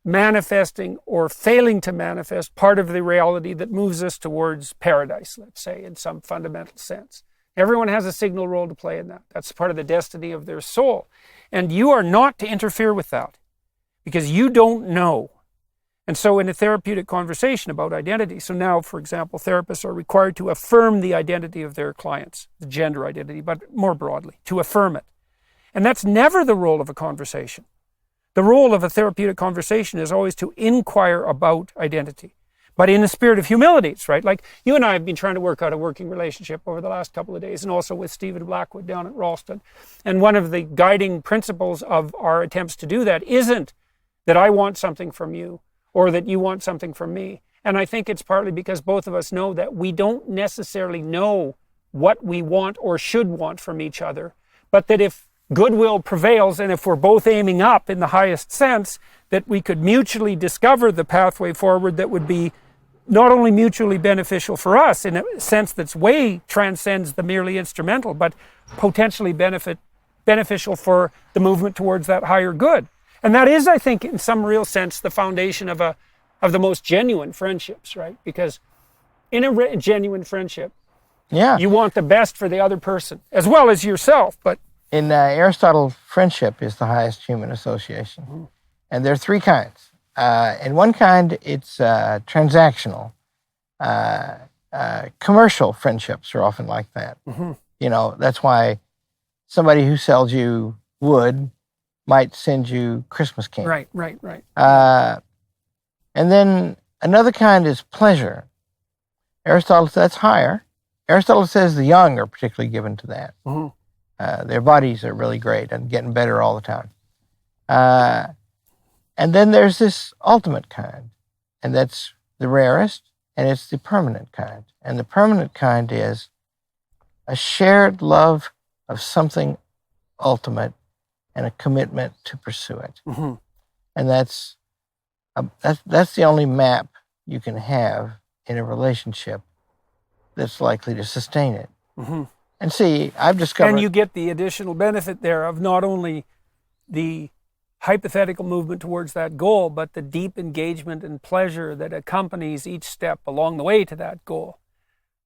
manifesting or failing to manifest part of the reality that moves us towards paradise, let's say, in some fundamental sense. Everyone has a signal role to play in that. That's part of the destiny of their soul. And you are not to interfere with that because you don't know. And so in a therapeutic conversation about identity, so now, for example, therapists are required to affirm the identity of their clients, the gender identity, but more broadly, to affirm it. And that's never the role of a conversation. The role of a therapeutic conversation is always to inquire about identity, but in the spirit of humility, right? Like you and I have been trying to work out a working relationship over the last couple of days, and also with Stephen Blackwood down at Ralston. And one of the guiding principles of our attempts to do that isn't that I want something from you or that you want something from me. And I think it's partly because both of us know that we don't necessarily know what we want or should want from each other, but that if goodwill prevails, and if we're both aiming up in the highest sense, that we could mutually discover the pathway forward that would be not only mutually beneficial for us in a sense that's way transcends the merely instrumental, but potentially beneficial for the movement towards that higher good. And that is, I think, in some real sense, the foundation of the most genuine friendships, right? Because in a genuine friendship, you want the best for the other person as well as yourself, but in Aristotle, friendship is the highest human association. Mm-hmm. And there are three kinds. In one kind, it's transactional. Commercial friendships are often like that. Mm-hmm. That's why somebody who sells you wood might send you Christmas candy. Right. And then another kind is pleasure. Aristotle, that's higher. Aristotle says the young are particularly given to that. Mm-hmm. Their bodies are really great and getting better all the time. And then there's this ultimate kind, and that's the rarest, and it's the permanent kind. And the permanent kind is a shared love of something ultimate and a commitment to pursue it. Mm-hmm. And that's the only map you can have in a relationship that's likely to sustain it. Mm-hmm. And see, I've discovered... And you get the additional benefit there of not only the hypothetical movement towards that goal, but the deep engagement and pleasure that accompanies each step along the way to that goal.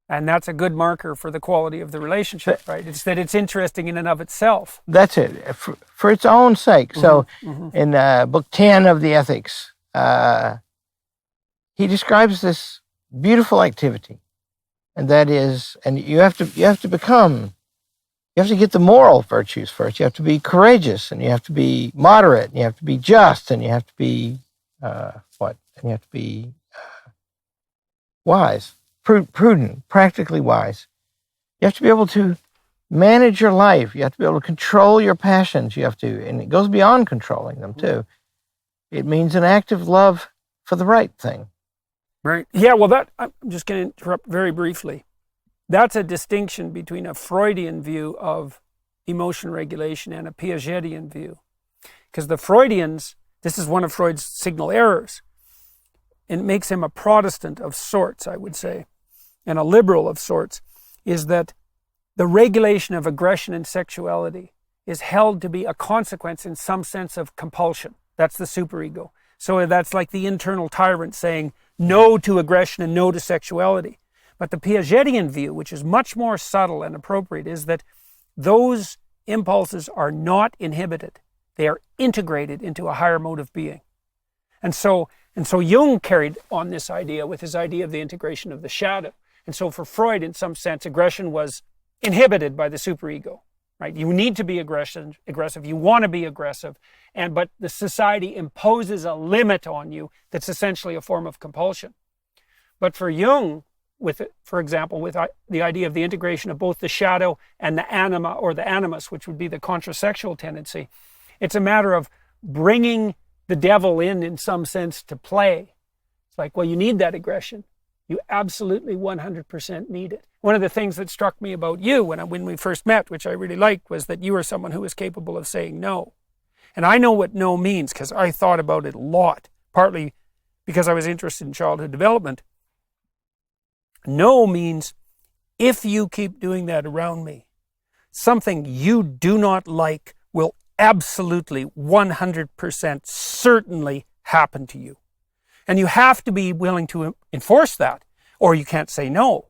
And that's a good marker for the quality of the relationship, right? It's that it's interesting in and of itself. That's it, for its own sake. Mm-hmm. So in book 10 of the Ethics, he describes this beautiful activity. And that is, and you have to get the moral virtues first. You have to be courageous, and you have to be moderate, and you have to be just, and you have to be And you have to be wise, prudent, practically wise. You have to be able to manage your life. You have to be able to control your passions. You have to, and it goes beyond controlling them too. It means an active love for the right thing. Right. Yeah, well, I'm just going to interrupt very briefly. That's a distinction between a Freudian view of emotion regulation and a Piagetian view. Because the Freudians, this is one of Freud's signal errors. It makes him a Protestant of sorts, I would say, and a liberal of sorts, is that the regulation of aggression and sexuality is held to be a consequence in some sense of compulsion. That's the superego. So that's like the internal tyrant saying no to aggression and no to sexuality. But the Piagetian view, which is much more subtle and appropriate, is that those impulses are not inhibited. They are integrated into a higher mode of being. And so Jung carried on this idea with his idea of the integration of the shadow. And so for Freud, in some sense, aggression was inhibited by the superego, right? You need to be aggressive. You want to be aggressive. But the society imposes a limit on you that's essentially a form of compulsion. But for Jung, for example, with the idea of the integration of both the shadow and the anima or the animus, which would be the contrasexual tendency, it's a matter of bringing the devil in some sense to play. It's like, well, you need that aggression. You absolutely 100% need it. One of the things that struck me about you when we first met, which I really liked, was that you were someone who was capable of saying no. And I know what no means because I thought about it a lot, partly because I was interested in childhood development. No means, if you keep doing that around me, something you do not like will absolutely 100% certainly happen to you. And you have to be willing to enforce that, or you can't say no.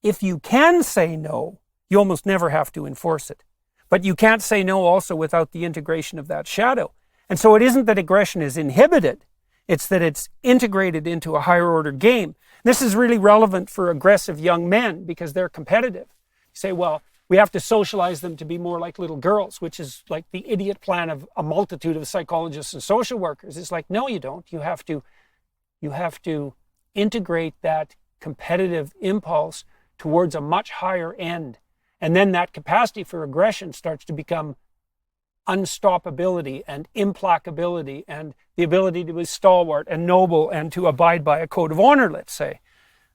If you can say no, you almost never have to enforce it. But you can't say no also without the integration of that shadow. And so it isn't that aggression is inhibited, it's that it's integrated into a higher order game. This is really relevant for aggressive young men because they're competitive. You say, well, we have to socialize them to be more like little girls, which is like the idiot plan of a multitude of psychologists and social workers. It's like, no, you don't. You have to integrate that competitive impulse towards a much higher end. And then that capacity for aggression starts to become unstoppability and implacability and the ability to be stalwart and noble and to abide by a code of honor, let's say.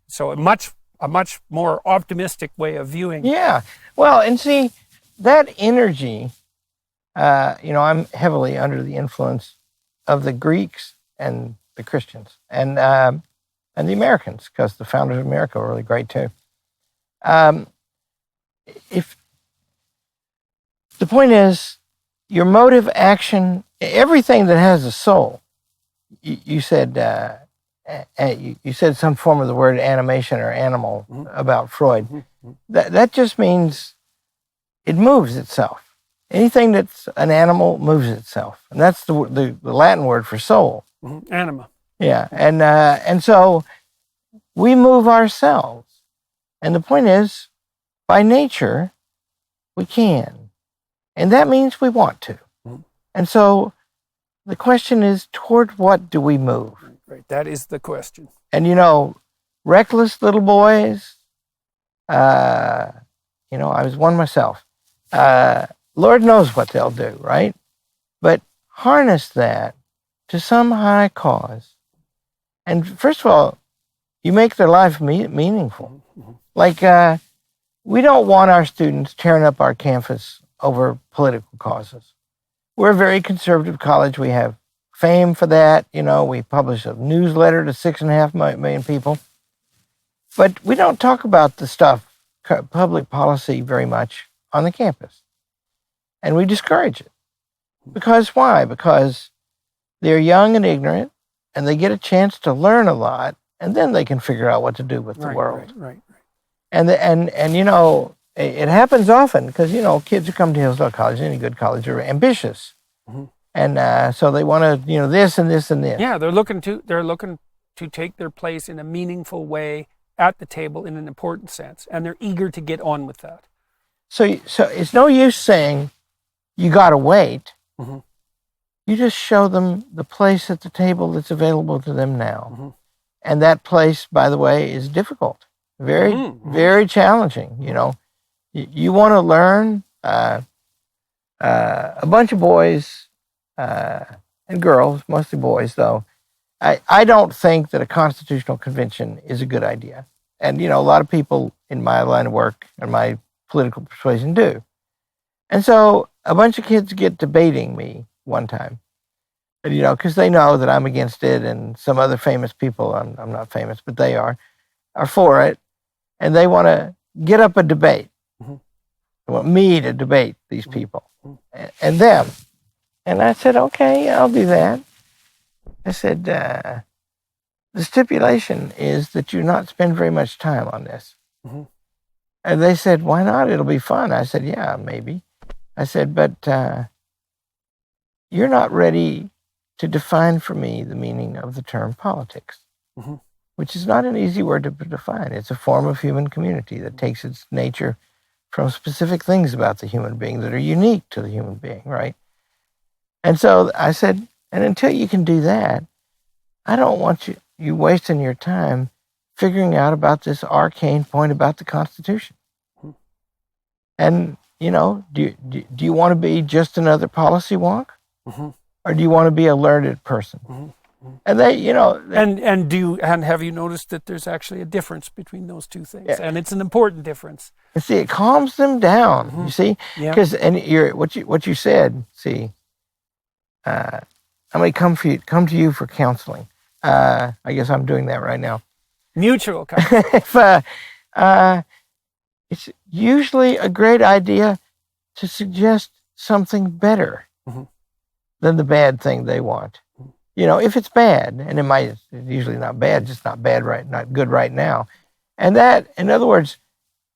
So a much more optimistic way of viewing. Yeah. Well, and see, that energy, I'm heavily under the influence of the Greeks and the Christians and the Americans, because the founders of America were really great too. If the point is, your motive, action, everything that has a soul, you said you said some form of the word animation or animal about Freud. That just means it moves itself. Anything that's an animal moves itself, and that's the Latin word for soul. Anima. Yeah, and so we move ourselves, and the point is, by nature, we can. And that means we want to. And so the question is, toward what do we move? Right. That is the question. And, reckless little boys, I was one myself. Lord knows what they'll do, right? But harness that to some high cause. And first of all, you make their life meaningful. Like, we don't want our students tearing up our campus over political causes. We're a very conservative college. We have fame for that. We publish a newsletter to 6.5 million people. But we don't talk about the stuff, public policy, very much on the campus. And we discourage it. Because why? Because they're young and ignorant, and they get a chance to learn a lot, and then they can figure out what to do with the world. Right. And it happens often because, kids who come to Hillsdale College, any good college, are ambitious. And so they want to, this and this and this. Yeah, they're looking to take their place in a meaningful way at the table in an important sense. And they're eager to get on with that. So it's no use saying, you got to wait. You just show them the place at the table that's available to them now. And that place, by the way, is difficult. Very, very challenging, You want to learn, a bunch of boys and girls, mostly boys though, I don't think that a constitutional convention is a good idea. And, a lot of people in my line of work and my political persuasion do. And so a bunch of kids get debating me one time, because they know that I'm against it, and some other famous people, I'm not famous, but they are for it, and they want to get up a debate. Mhm. They want me to debate these Mhm. people and them. And I said, okay, I'll do that. I said, the stipulation is that you not spend very much time on this. Mhm. And they said, why not? It'll be fun. I said, yeah, maybe. I said, but you're not ready to define for me the meaning of the term politics, Mhm. which is not an easy word to define. It's a form of human community that takes its nature from specific things about the human being that are unique to the human being, right? And so I said, and until you can do that, I don't want you wasting your time figuring out about this arcane point about the Constitution. Mhm. And, do you want to be just another policy wonk? Mhm. Or do you want to be a learned person? Mhm. And they, And have you noticed that there's actually a difference between those two things? Yeah. And it's an important difference. and see, it calms them down. Mhm. You see, Yeah. because what you said. See, I'm going to come to you for counseling. I guess I'm doing that right now. Mutual kind. If, it's usually a great idea to suggest something better Mhm. than the bad thing they want. If it's bad, and it's usually not bad, just not bad not good right now. And that, in other words,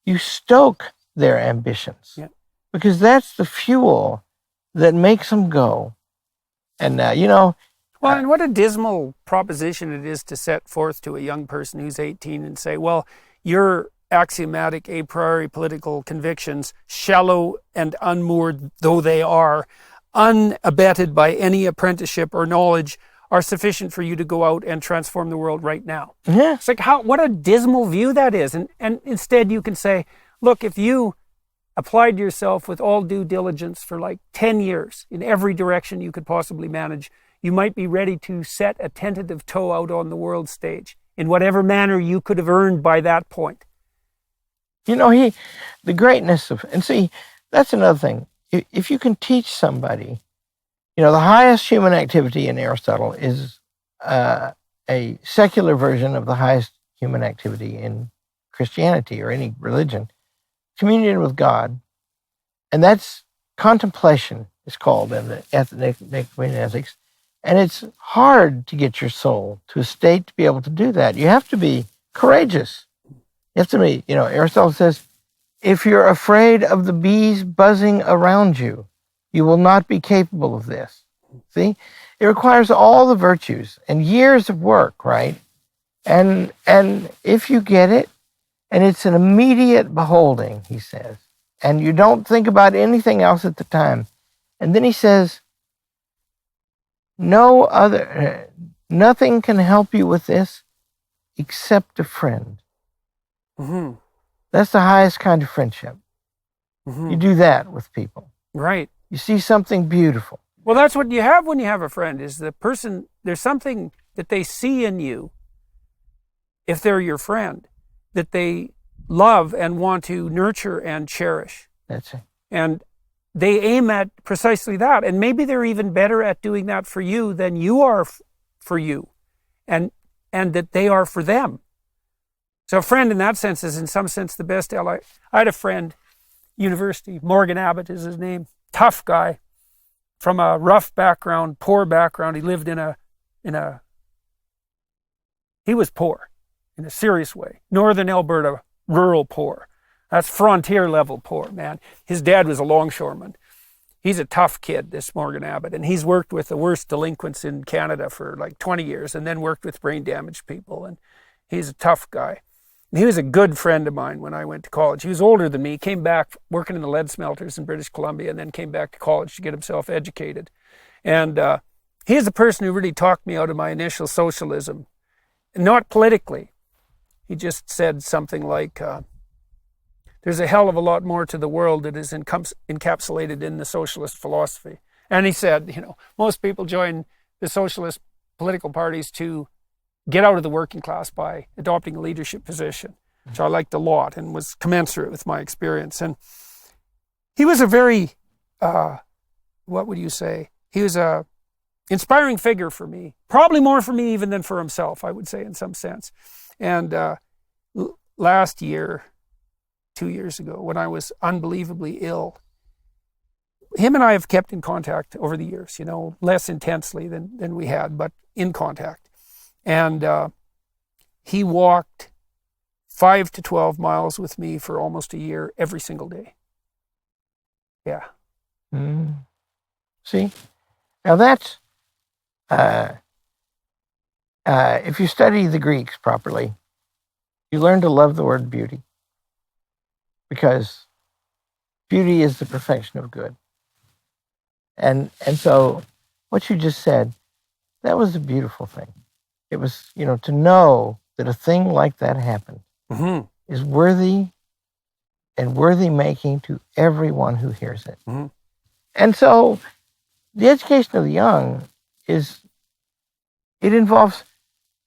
you stoke their ambitions. Yeah. Because that's the fuel that makes them go. And, Well, and what a dismal proposition it is to set forth to a young person who's 18 and say, well, your axiomatic a priori political convictions, shallow and unmoored though they are, unabetted by any apprenticeship or knowledge, are sufficient for you to go out and transform the world right now. yeah. It's like, what a dismal view that is. And instead you can say, look, if you applied yourself with all due diligence for like 10 years in every direction you could possibly manage, you might be ready to set a tentative toe out on the world stage in whatever manner you could have earned by that point. The greatness of, and see, that's another thing. If you can teach somebody, the highest human activity in Aristotle is a secular version of the highest human activity in Christianity or any religion, communion with God. And that's contemplation, is called in the ethics. And it's hard to get your soul to a state to be able to do that. You have to be courageous. You have to be, Aristotle says, if you're afraid of the bees buzzing around you, you will not be capable of this. See? It requires all the virtues and years of work, right? And if you get it, and it's an immediate beholding, he says, and you don't think about anything else at the time. And then he says, nothing can help you with this except a friend. Mm-hmm. That's the highest kind of friendship. Mm-hmm. You do that with people. Right. You see something beautiful. Well, that's what you have when you have a friend, is the person, there's something that they see in you, if they're your friend, that they love and want to nurture and cherish. That's it. And they aim at precisely that. And maybe they're even better at doing that for you than you are for you, and that they are for them. So a friend in that sense is in some sense the best ally. I had a friend, university, Morgan Abbott is his name, tough guy, from a rough background, poor background. He lived he was poor in a serious way. Northern Alberta, rural poor. That's frontier level poor, man. His dad was a longshoreman. He's a tough kid, this Morgan Abbott, and he's worked with the worst delinquents in Canada for like 20 years and then worked with brain damaged people, and he's a tough guy. And he was a good friend of mine when I went to college. He was older than me. He came back working in the lead smelters in British Columbia and then came back to college to get himself educated. And he's the person who really talked me out of my initial socialism. Not politically. He just said something like, there's a hell of a lot more to the world that is encapsulated in the socialist philosophy. And he said, most people join the socialist political parties to get out of the working class by adopting a leadership position, which I liked a lot and was commensurate with my experience. And he was a very what would you say? He was a inspiring figure for me, probably more for me even than for himself, I would say, in some sense. And last year, 2 years ago, when I was unbelievably ill, him and I have kept in contact over the years, less intensely than we had, but in contact. And he walked 5 to 12 miles with me for almost a year every single day. Yeah. See? Now that's, if you study the Greeks properly, you learn to love the word beauty, because beauty is the perfection of good. And so what you just said, that was a beautiful thing. It was, to know that a thing like that happened is worthy making to everyone who hears it. And so the education of the young it involves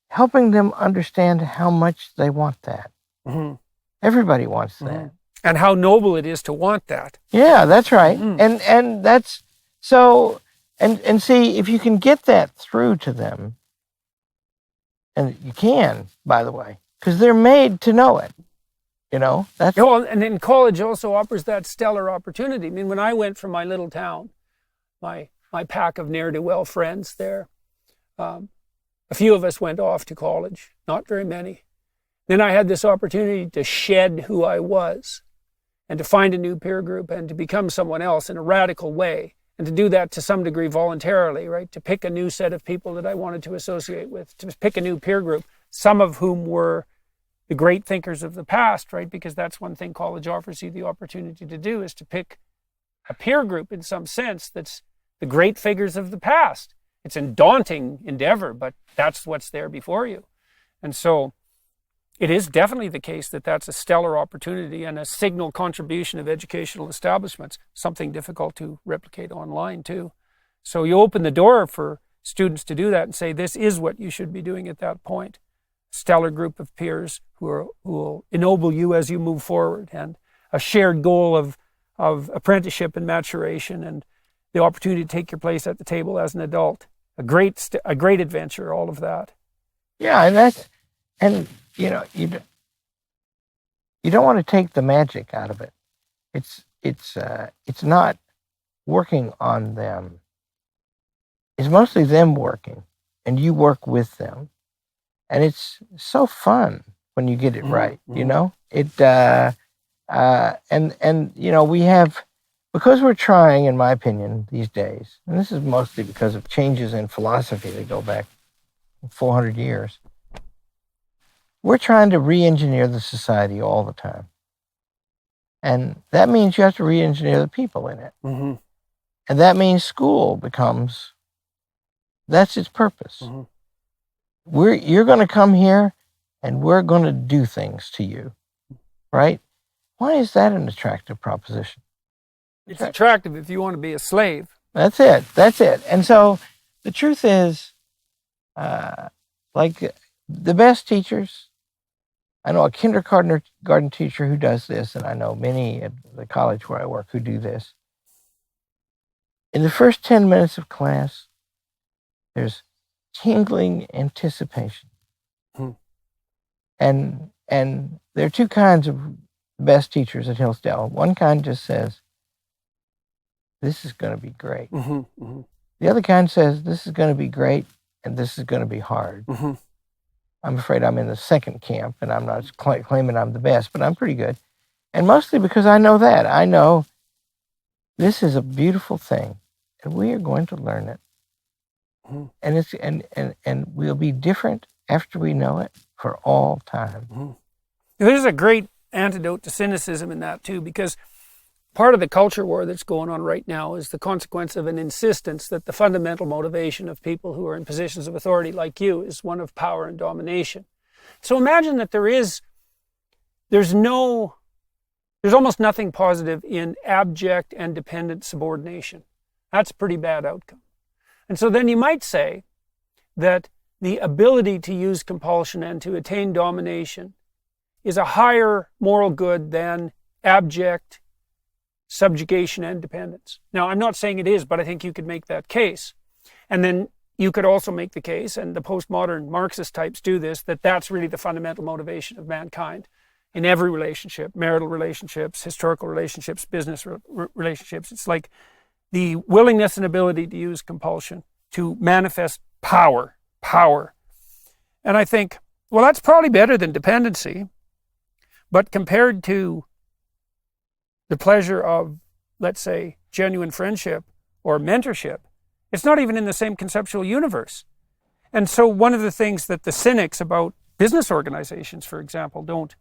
helping them understand how much they want that. Everybody wants that. And how noble it is to want that. Yeah, that's right. And that's so, and see, if you can get that through to them, and you can, by the way, because they're made to know it. That's... and then college also offers that stellar opportunity. I mean, when I went from my little town, my pack of ne'er-do-well friends there, a few of us went off to college, not very many. Then I had this opportunity to shed who I was and to find a new peer group and to become someone else in a radical way, and to do that to some degree voluntarily, right? To pick a new set of people that I wanted to associate with, to pick a new peer group, some of whom were the great thinkers of the past, right? Because that's one thing college offers you the opportunity to do, is to pick a peer group in some sense that's the great figures of the past. It's a daunting endeavor, but that's what's there before you. And so it is definitely the case that that's a stellar opportunity and a signal contribution of educational establishments, something difficult to replicate online too. So you open the door for students to do that and say, this is what you should be doing at that point. Stellar group of peers who will ennoble you as you move forward, and a shared goal of apprenticeship and maturation, and the opportunity to take your place at the table as an adult. A great adventure, all of that. Yeah, and you don't want to take the magic out of it. It's not working on them. It's mostly them working, and you work with them. And it's so fun when you get it right, It we have, because we're trying, in my opinion, these days, and this is mostly because of changes in philosophy that go back 400 years, we're trying to re-engineer the society all the time. And that means you have to re-engineer the people in it. And that means school becomes, that's its purpose. You're going to come here and we're going to do things to you, right? Why is that an attractive proposition? It's attractive if you want to be a slave. That's it. And so the truth is, like the best teachers, I know a kindergarten teacher who does this, and I know many at the college where I work who do this. In the first 10 minutes of class, there's tingling anticipation. And there are two kinds of best teachers at Hillsdale. One kind just says, this is going to be great. The other kind says, this is going to be great, and this is going to be hard. I'm afraid I'm in the second camp, and I'm not claiming I'm the best, but I'm pretty good. And mostly because I know that. I know this is a beautiful thing, and we are going to learn it. And it's and we'll be different after we know it for all time. There's a great antidote to cynicism in that too, because part of the culture war that's going on right now is the consequence of an insistence that the fundamental motivation of people who are in positions of authority like you is one of power and domination. So imagine that there's almost nothing positive in abject and dependent subordination. That's a pretty bad outcome. And so then you might say that the ability to use compulsion and to attain domination is a higher moral good than abject subjugation and dependence. Now, I'm not saying it is, but I think you could make that case. And then you could also make the case, and the postmodern Marxist types do this, that that's really the fundamental motivation of mankind in every relationship, marital relationships, historical relationships, business relationships. It's like the willingness and ability to use compulsion to manifest power. And I think, well, that's probably better than dependency, but compared to the pleasure of, let's say, genuine friendship or mentorship, it's not even in the same conceptual universe. And so one of the things that the cynics about business organizations, for example, don't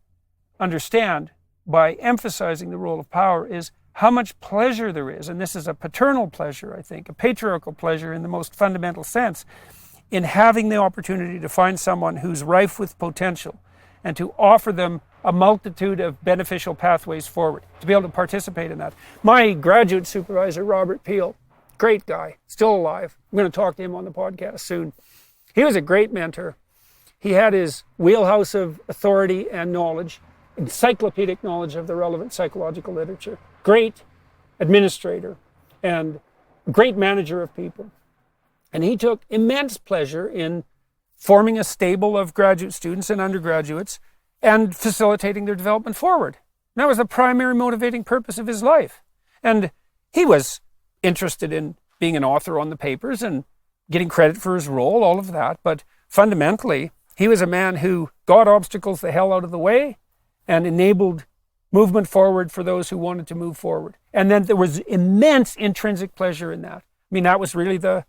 understand by emphasizing the role of power is how much pleasure there is. And this is a paternal pleasure, I think, a patriarchal pleasure in the most fundamental sense, in having the opportunity to find someone who's rife with potential and to offer them a multitude of beneficial pathways forward, to be able to participate in that. My graduate supervisor, Robert Peel, great guy, still alive. I'm going to talk to him on the podcast soon. He was a great mentor. He had his wheelhouse of authority and knowledge, encyclopedic knowledge of the relevant psychological literature, great administrator and great manager of people. And he took immense pleasure in forming a stable of graduate students and undergraduates and facilitating their development forward. And that was the primary motivating purpose of his life. And he was interested in being an author on the papers and getting credit for his role, all of that. But fundamentally, he was a man who got obstacles the hell out of the way and enabled movement forward for those who wanted to move forward. And then there was immense intrinsic pleasure in that. I mean, that was really the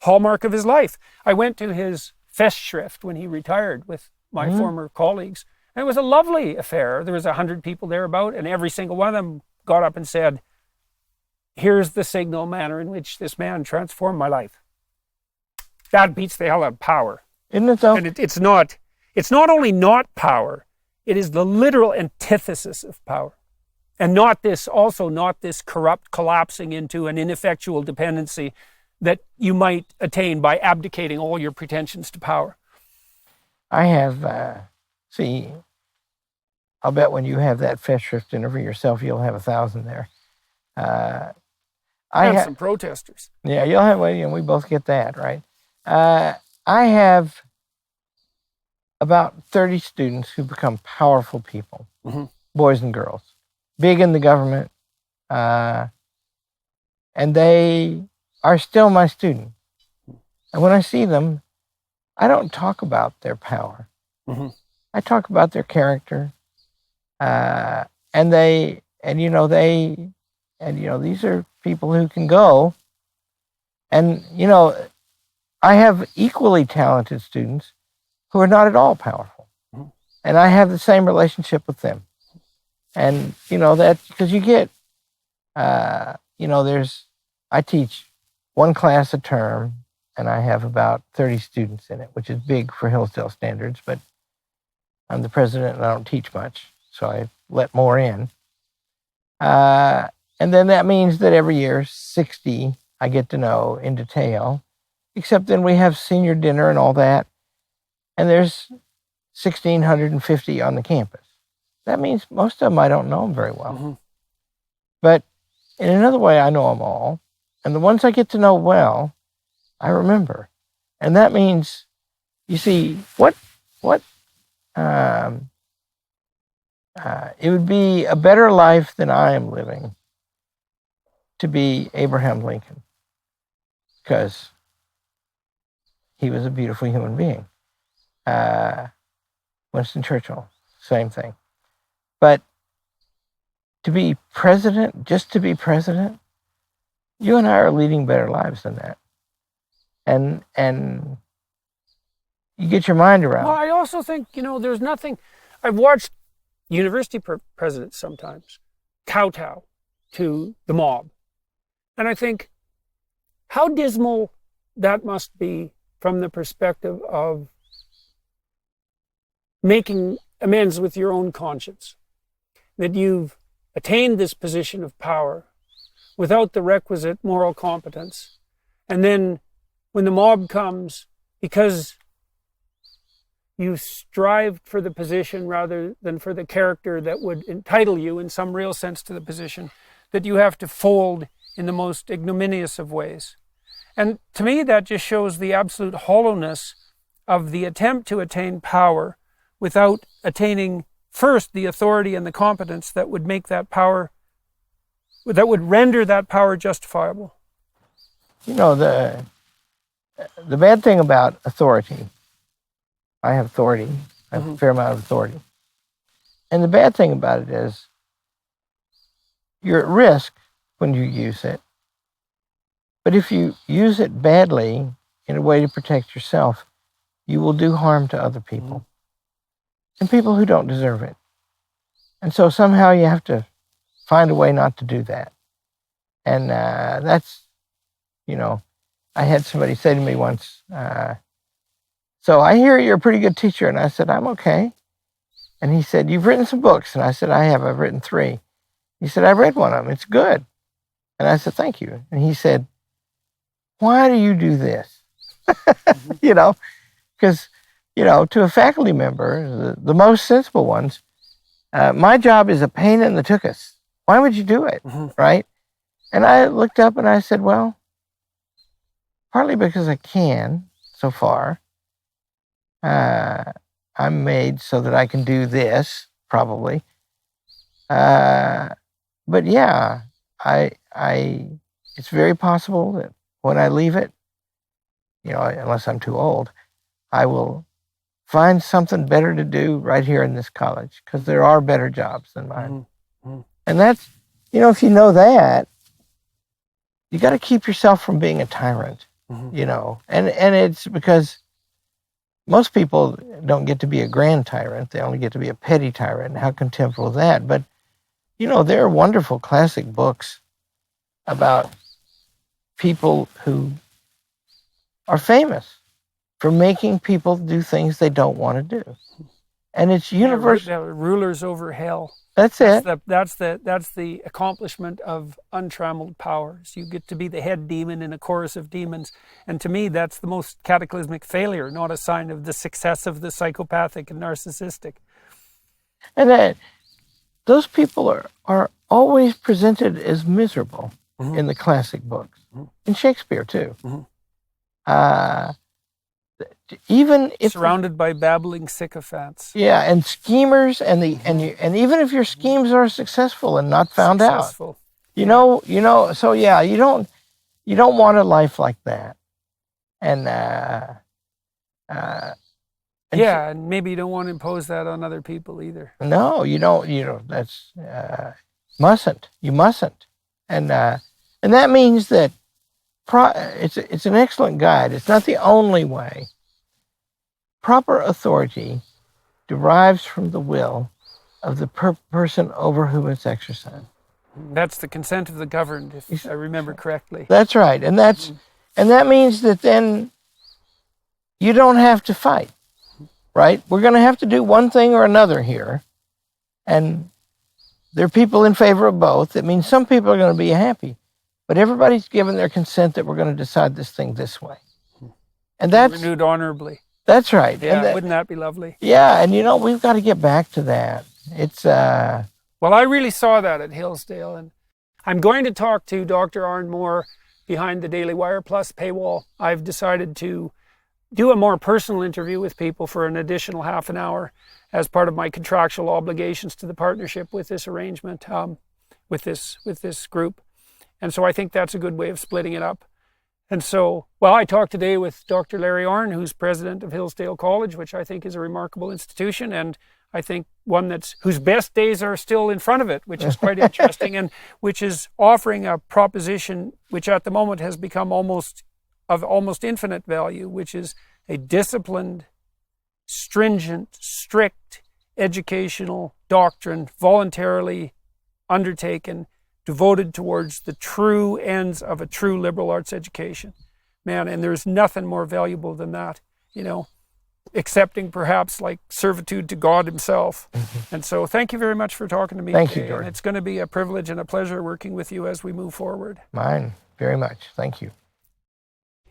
hallmark of his life. I went to his Festschrift when he retired with my former colleagues. And it was a lovely affair. There was 100 people there about, and every single one of them got up and said, here's the signal manner in which this man transformed my life. That beats the hell out of power. Isn't it though? And it's not only not power, it is the literal antithesis of power. And not this corrupt collapsing into an ineffectual dependency that you might attain by abdicating all your pretensions to power. I have, I'll bet when you have that Festschrift dinner for yourself, you'll have 1,000 there. I have some protesters. Yeah, you'll have, and we both get that, right? I have about 30 students who become powerful people, boys and girls, big in the government, and they are still my students. And when I see them, I don't talk about their power. I talk about their character, and these are people who can go. And I have equally talented students who are not at all powerful, and I have the same relationship with them. And that because you get, I teach one class a term, and I have about 30 students in it, which is big for Hillsdale standards, but I'm the president and I don't teach much, so I let more in. And then that means that every year, 60 I get to know in detail, except then we have senior dinner and all that, and there's 1,650 on the campus. That means most of them I don't know them very well. But in another way, I know them all. And the ones I get to know well, I remember. And that means, you see, it would be a better life than I am living to be Abraham Lincoln, because he was a beautiful human being. Winston Churchill, same thing. But to be president, just to be president, you and I are leading better lives than that. And you get your mind around. Well, I also think, there's nothing. I've watched university presidents sometimes kowtow to the mob. And I think how dismal that must be from the perspective of making amends with your own conscience. That you've attained this position of power without the requisite moral competence. And then when the mob comes, because you strived for the position rather than for the character that would entitle you in some real sense to the position, that you have to fold in the most ignominious of ways. And to me, that just shows the absolute hollowness of the attempt to attain power without attaining first the authority and the competence that would make that power, that would render that power justifiable. You know, the bad thing about authority, I have authority, I have a fair amount of authority. And the bad thing about it is you're at risk when you use it. But if you use it badly in a way to protect yourself, you will do harm to other people and people who don't deserve it. And so somehow you have to find a way not to do that. And that's, you know, I had somebody say to me once, so I hear you're a pretty good teacher. And I said, I'm okay. And he said, you've written some books. And I said, I have. I've written 3. He said, I read one of them. It's good. And I said, thank you. And he said, why do you do this? You know, because, you know, to a faculty member, the most sensible ones, my job is a pain in the tuchus. Why would you do it? Right? And I looked up and I said, well, partly because I can so far. I'm made so that I can do this, probably. But yeah, it's very possible that when I leave it, you know, unless I'm too old, I will find something better to do right here in this college, because there are better jobs than mine. And that's, you know, if you know that, you got to keep yourself from being a tyrant, you know, and it's because most people don't get to be a grand tyrant. They only get to be a petty tyrant. And how contemptible is that? But, you know, there are wonderful classic books about people who are famous for making people do things they don't want to do. And it's universal. Rulers over hell. That's it. That's the accomplishment of untrammeled powers. You get to be the head demon in a chorus of demons. And to me, that's the most cataclysmic failure, not a sign of the success of the psychopathic and narcissistic. And those people are always presented as miserable in the classic books. In Shakespeare, too. Even if surrounded by babbling sycophants. Yeah, and schemers, and even if your schemes are successful and not found out, you know. So yeah, you don't want a life like that, and yeah, and maybe you don't want to impose that on other people either. No, you don't. You know, that's mustn't. You mustn't, and that means that it's an excellent guide. It's not the only way. Proper authority derives from the will of the person over whom it's exercised. That's the consent of the governed, if I remember correctly. That's right, and that means that then you don't have to fight, right? We're going to have to do one thing or another here, and there are people in favor of both. It means some people are going to be happy, but everybody's given their consent that we're going to decide this thing this way, and that's renewed honorably. That's right. Yeah, wouldn't that be lovely? Yeah, and you know, we've got to get back to that. It's well, I really saw that at Hillsdale, and I'm going to talk to Dr. Arn more behind the Daily Wire Plus paywall. I've decided to do a more personal interview with people for an additional half an hour as part of my contractual obligations to the partnership with this arrangement, with this group. And so I think that's a good way of splitting it up. And so, well, I talked today with Dr. Larry Arn, who's president of Hillsdale College, which I think is a remarkable institution, and I think one whose best days are still in front of it, which is quite interesting, and which is offering a proposition which at the moment has become almost infinite value, which is a disciplined, stringent, strict educational doctrine, voluntarily undertaken, devoted towards the true ends of a true liberal arts education. Man, and there's nothing more valuable than that, you know, accepting perhaps like servitude to God himself. And so thank you very much for talking to me Thank today. you, Jordan. And it's going to be a privilege and a pleasure working with you as we move forward. Mine, very much. Thank you.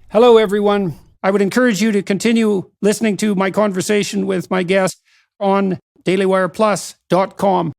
Hello, everyone. I would encourage you to continue listening to my conversation with my guest on dailywireplus.com.